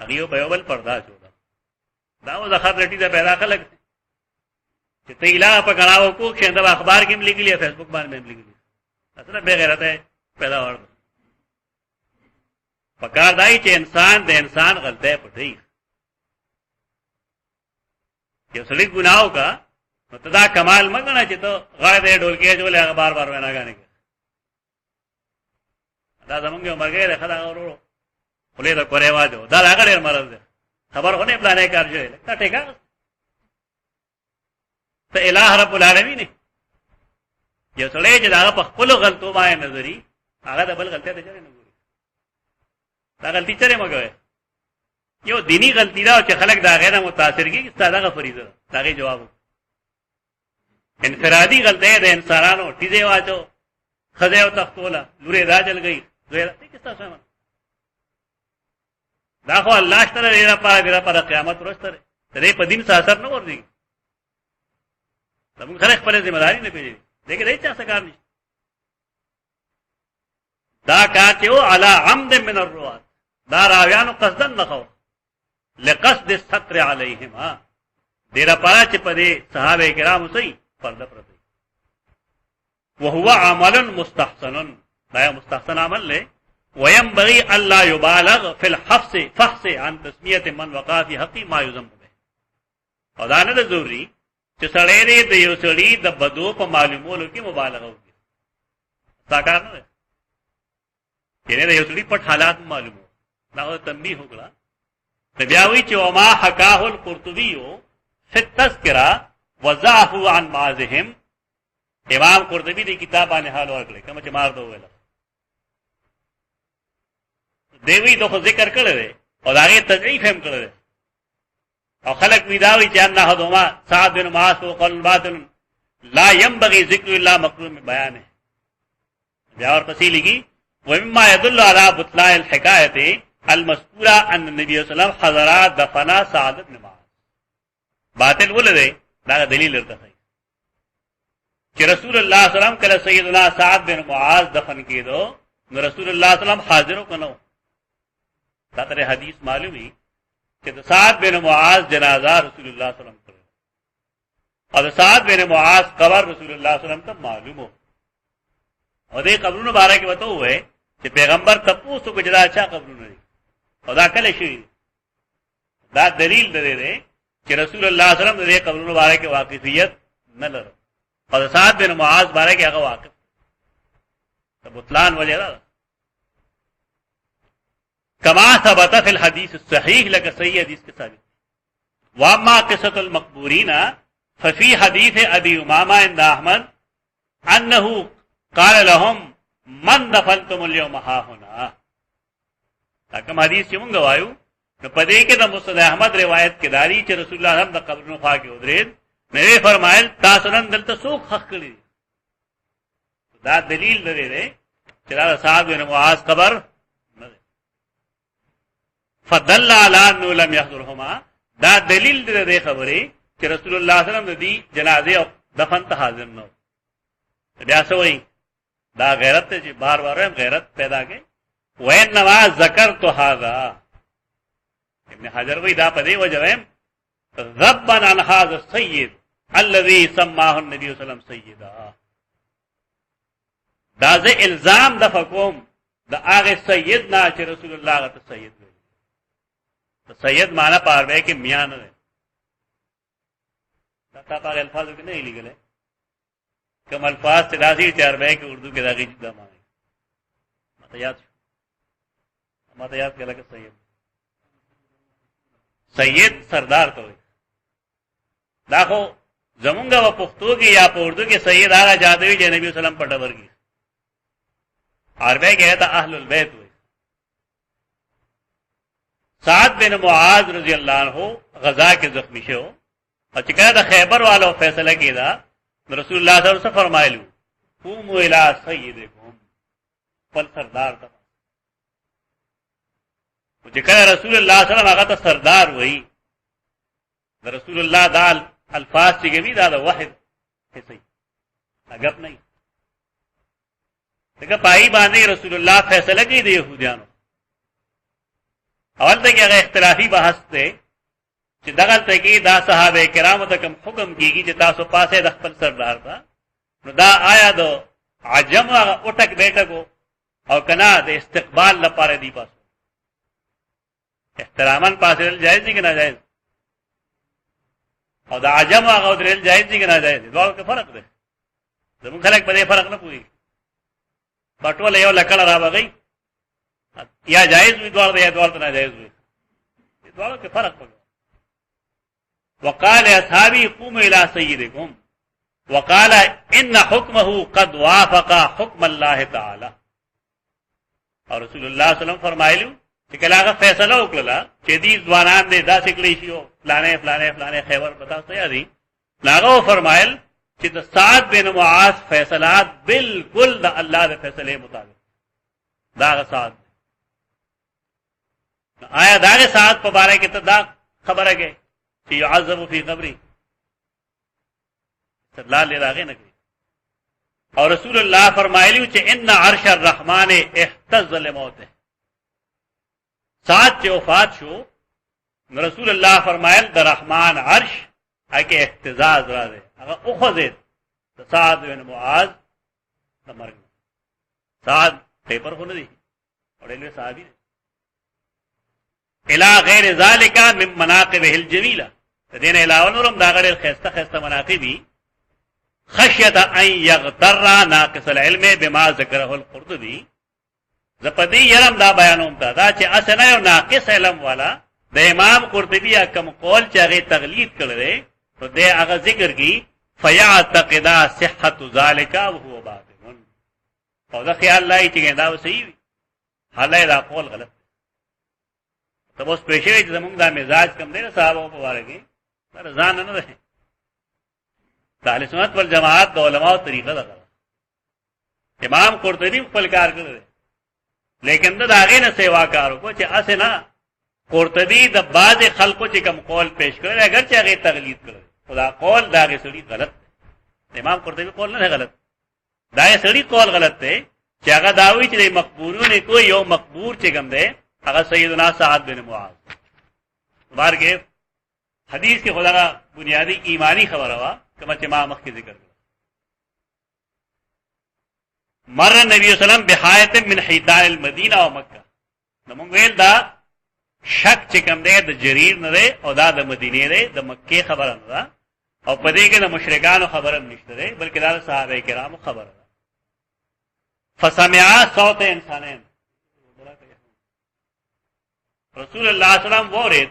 هغه په یو بل پردا جوړه دا و ځخر رټی دا پیدا خلک چې ته اله په کړهو کو چې دا اخبار کې لیکلی فیسبوک باندې هم لیکلی اصله بے غیرته پیدا ورته پکار دای چې انسان د انسان غلطه پټي یو سړي ګناو کا نو تدا کمال مګنه چې ته غړې دې ډول کې جوړه هغه بار بار وینا غانې دا زمونږ مرګه ده خدای اورو خلې دا کوي واجو دا هغه ډېر مرز ده خبر هونه پلانې کار شوی تا ټیکا ته الہ رب العالمین یو سړی چې دا په خپل غلطو باندې نظری هغه د بل غلطه ته چره نه ګوري دا غلطی چره مګوي یو دینی غلطی دا چې خلک دا غیر متاثر کی ستاده فریضه دا غي جواب انفرادی غلطه ده انسانانو ټیزه واچو خزه او تختوله لوري راجل گئی زه کیسه سم دا خو الله تعالی لري په قیامت ورسته دې په دین څه اثر نه ورځي زموږ خلک خپل ذمہ داری نه پیژني دغه دې څه کار نشته دا کار چې او علی عمد من الروات دا راویانو قصدن نخو لقصد الستر علیهما ډیر پاره چې په دې صحابه کرامو صحیح پرده پرته وهو عمل مستحسن دا مستحسن عمل له وينبغي الا يبالغ في الحفظ عن تسميه من وقع في حق ما يذم به او دا نه ضروري چې سړی دې د یو سړي د بدو په معلومولو کې مبالغه وکړي ساکار نه کینه د یو سړي په حالات معلومو دا تنبیه وکړه ته بیا وی چې وما حکاه القرطبي في التذکرہ وضعه عن معاذهم امام قرطبی دی کتاب باندې حال ورکړي کوم چې مار دوه ویل دیوی دغه ذکر کړل او هغه تضعیف هم کړل او خلق ویداوی چې ان هدوما سعد بن معاذ او قول باطل لا ينبغي ذکر الا مقرون بیانه بیا ور تفصیل کی ومما يدل على بطلان الحكايه المذكوره ان النبي صلى الله عليه وسلم حضر دفن سعد بن معاذ باطل ولده دا دلیل ورته چې رسول الله صلی الله علیه وسلم کله سیدنا سعد بن معاذ دفن کېدو نو رسول الله صلی الله علیه وسلم حاضر کونو دا تر حدیث معلومی چې سعد بن معاذ جنازه رسول الله صلی الله علیه وسلم کړو او سعد بن معاذ قبر رسول الله صلی الله علیه وسلم ته معلومو او دې قبرونو باره کې وته وې چې پیغمبر تاسو کو جدا چا قبرونه دي او دا کله شي دا دلیل دی چې رسول الله صلی الله علیه وسلم دې قبرونو باره کې واقفیت نه لري او سعد بن معاذ باره کې هغه واقف بطلان وجه كما ثبت في الحديث الصحيح لك صحيح حديث کے ثابت واما قصة المقبورين ففي حديث ابي امامه عند احمد انه قال لهم من دفنتم اليوم ها هنا تاکم حدیث چې مونږ وایو نو پدې کې د مسند احمد روایت کې داری چې رسول الله هم د قبرونو خوا کې ودرېد نو فرمایل تاسو نن دلته څوک حق کړی دا دلیل لري چې دا صاحب بن معاذ قبر فدل على انه لم يحضرهما دا دلیل دې خبرې چې رسول الله صلی الله علیه وسلم دې جنازه او دفن ته حاضر نه بیا سوې دا غیرت چې بار بار غیرت پیدا کړي وانما ذکرت هذا ابن حجر وی دا په دې وجه ربنا عن هذا السيد الذي سماه النبي صلى الله عليه وسلم سيدا دا زه الزام د فقوم د هغه سید نه چې رسول الله هغه سید وي سید معنا پاره کې میاں نه دا تا په الفاظو کې نه لیکل کوم الفاظ تلازي چار به کې اردو کې راغلي دا معنی ماته یاد کړه چې سید سردار ته وي دا خو زمونږ په پښتو کې یا په اردو کې سید هغه جادوی چې نبی وسلم په ډبر کې عربی کې دا اهل البيت وي سعد بن معاذ رضی الله عنه غزا کې زخمی شو او چې کله د خیبر والو فیصله کړه رسول الله صلی الله علیه وسلم فرمایلو قوموا الى سیدکم فل سردار ته چې کله رسول الله صلی الله علیه وسلم هغه ته سردار وایي د رسول الله دا الفاظ چې کوي دا د واحد هيڅ اگر نه دغه پای باندې رسول الله فیصله کوي د يهودانو اول ته کې هغه اختلافي بحث ته چې دغه ته کې دا صحابه کرامو ته کوم حکم کیږي چې تاسو پاسه د خپل سردار ته نو دا آیا د عجم هغه اٹک بیٹکو او کنا د استقبال لپاره دی پاسو احترامن پاسه جایز دي که ناجایز او د عجم هغه درل جایز دي که ناجایز دي دوه کې فرق دی زموږ خلک په دې فرق نه پوهیږي بټول یو لکړه راوغی یا جائز وی دوار یا دوار ته ناجائز وی دوار کې فرق پکې وقال اصحابي قوموا الى سيدكم وقال ان حكمه قد وافق حكم الله تعالى اور رسول الله صلی الله علیه وسلم فرمایلو چې کله هغه فیصله وکړه چې دې ځوانان دې داسې کړی شو فلانه خیبر بتا څه یادي هغه فرمایل چې د سعد بن معاذ فیصلات بالکل د الله د فیصله مطابق دا سعد آیا داغه سعد په باره کې ته دا خبره کې چې يعذب فی قبري استدلال لراغه نه کوي اور رسول الله فرمایلی چې ان عرش الرحمن اهتز لموته سعد چې وفات شو رسول الله فرمایل د رحمان عرش هغه اهتزاز راځي هغه اوخذت سعد بن معاذ تمرګ سعد پیپر خو نه دي اورلې صحابي الى غیر ذالک من مناقبه الجمیله دین علاوه نورم دا غیر خسته مناقبی خشیت ان یغتر ناقص العلم بما ذکره القرطبی زپدی یرم دا بیانوم دا چې اسنه یو ناقص علم والا د امام قرطبی کوم قول چې هغه تغلید کړی نو د هغه ذکر کی فیعتقد صحت ذالک وهو باطل او دا خیال لای چې دا صحیح وي حاله دا قول غلط ته اوس پېښې چې زمونږ دا مزاج کم دی صحابه په واره کې دا ځان نه ده د اهل سنت والجماعت د علماء طریقه ده امام قرطبی خپل کار کړی لیکن دا هغه نه سیوا کارو کو چې اسنه قرطبی د بعض خلکو چې کوم قول پیش کړی اگر چې هغه تقلید کړی خدا قول دا هغه سړي غلط دی امام قرطبی قول نه غلط دا یې سړي قول غلط دی چې هغه داوی چې مقبورونه کوئی یو مقبور چې کوم دی هغه سیدنا سعد بن معاذ بار کې حدیث کې خدا بنیادی ایمانی خبره وا کما چې ما مخکې ذکر کړ مر نبی صلی الله علیه وسلم بحایت من حیطان المدینه او مکه نو موږ ویل دا شک چې کوم دی د جریر نه دی او دا د مدینه دی د مکه خبره نه ده او په دې کې د مشرکانو خبره نشته دی بلکې دا صحابه کرامو خبره ده فسمع صوت انسانین رسول الله صلی الله علیه وسلم ورید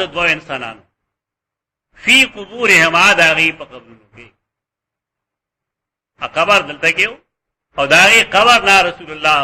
د دوه انسانانو فی قبورهما داغي په قبرونو کې قبر دلته کې او داغي قبر نه رسول الله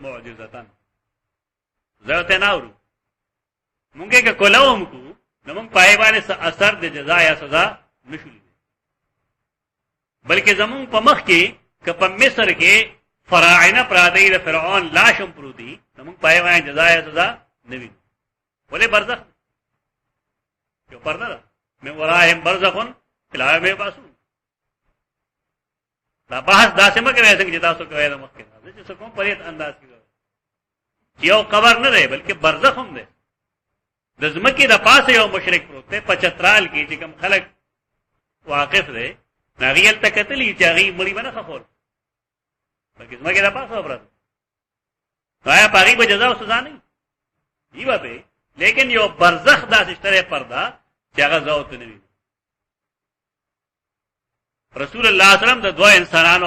معجزتن زته ناورو مونږه کې کولوم کو نو مونږ پای باندې اثر د جزا یا سزا نشولې بلکې زمون په مخ کې ک په مصر کې فراعنه پرادې د فرعون لاشم پروتي نو مونږ پای باندې جزا یا سزا نوي ولې برزخ یو پرده ده مې وراهم برزخون الهه مې پاسو دا بحث داسې مګر څنګه چې تاسو کوی د مخ کې نه چې څه کوم پریت انداز کې یو قبر نه دی بلکې برزخ هم دی د زمکه د پاسه یو مشرک پروت دی په چترال کې چې کوم خلک واقف دی ناغیل تکتلی چې هغه مړی باندې خفول بلکې زمکه د پاسه خبره ده آیا پاری به جزا او سزا نه دی وته لیکن یو برزخ داسې شتره پردا چې هغه زوت نه وي رسول الله صلی الله علیه وسلم د دوه انسانانو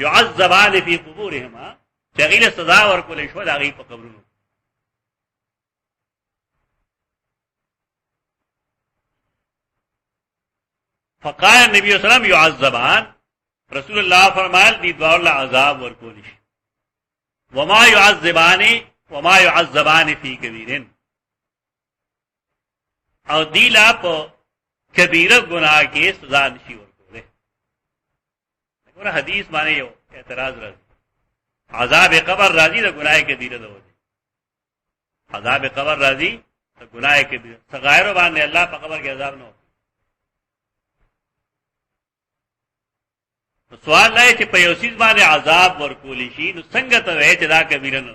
يعذبان فی قبورهما چغیل سزا ورکول شو د هغه په قبرونو فقال النبي صلی الله علیه وسلم يعذبان رسول الله فرمایل دي دوه له عذاب ورکول شي وما يعذبان في كبير او دی لا په کبیره گناہ کې سزا نشي ورکول وګوره حدیث باندې یو اعتراض راځي عذاب قبر راځي د گناہ کبیره ده وځي عذاب قبر راځي د گناہ کبیره صغائر باندې الله په قبر کې عذاب نه وکړي سوال لای چې په یو سیز باندې عذاب ورکول شي نو څنګه ته وای چې دا کبیره نه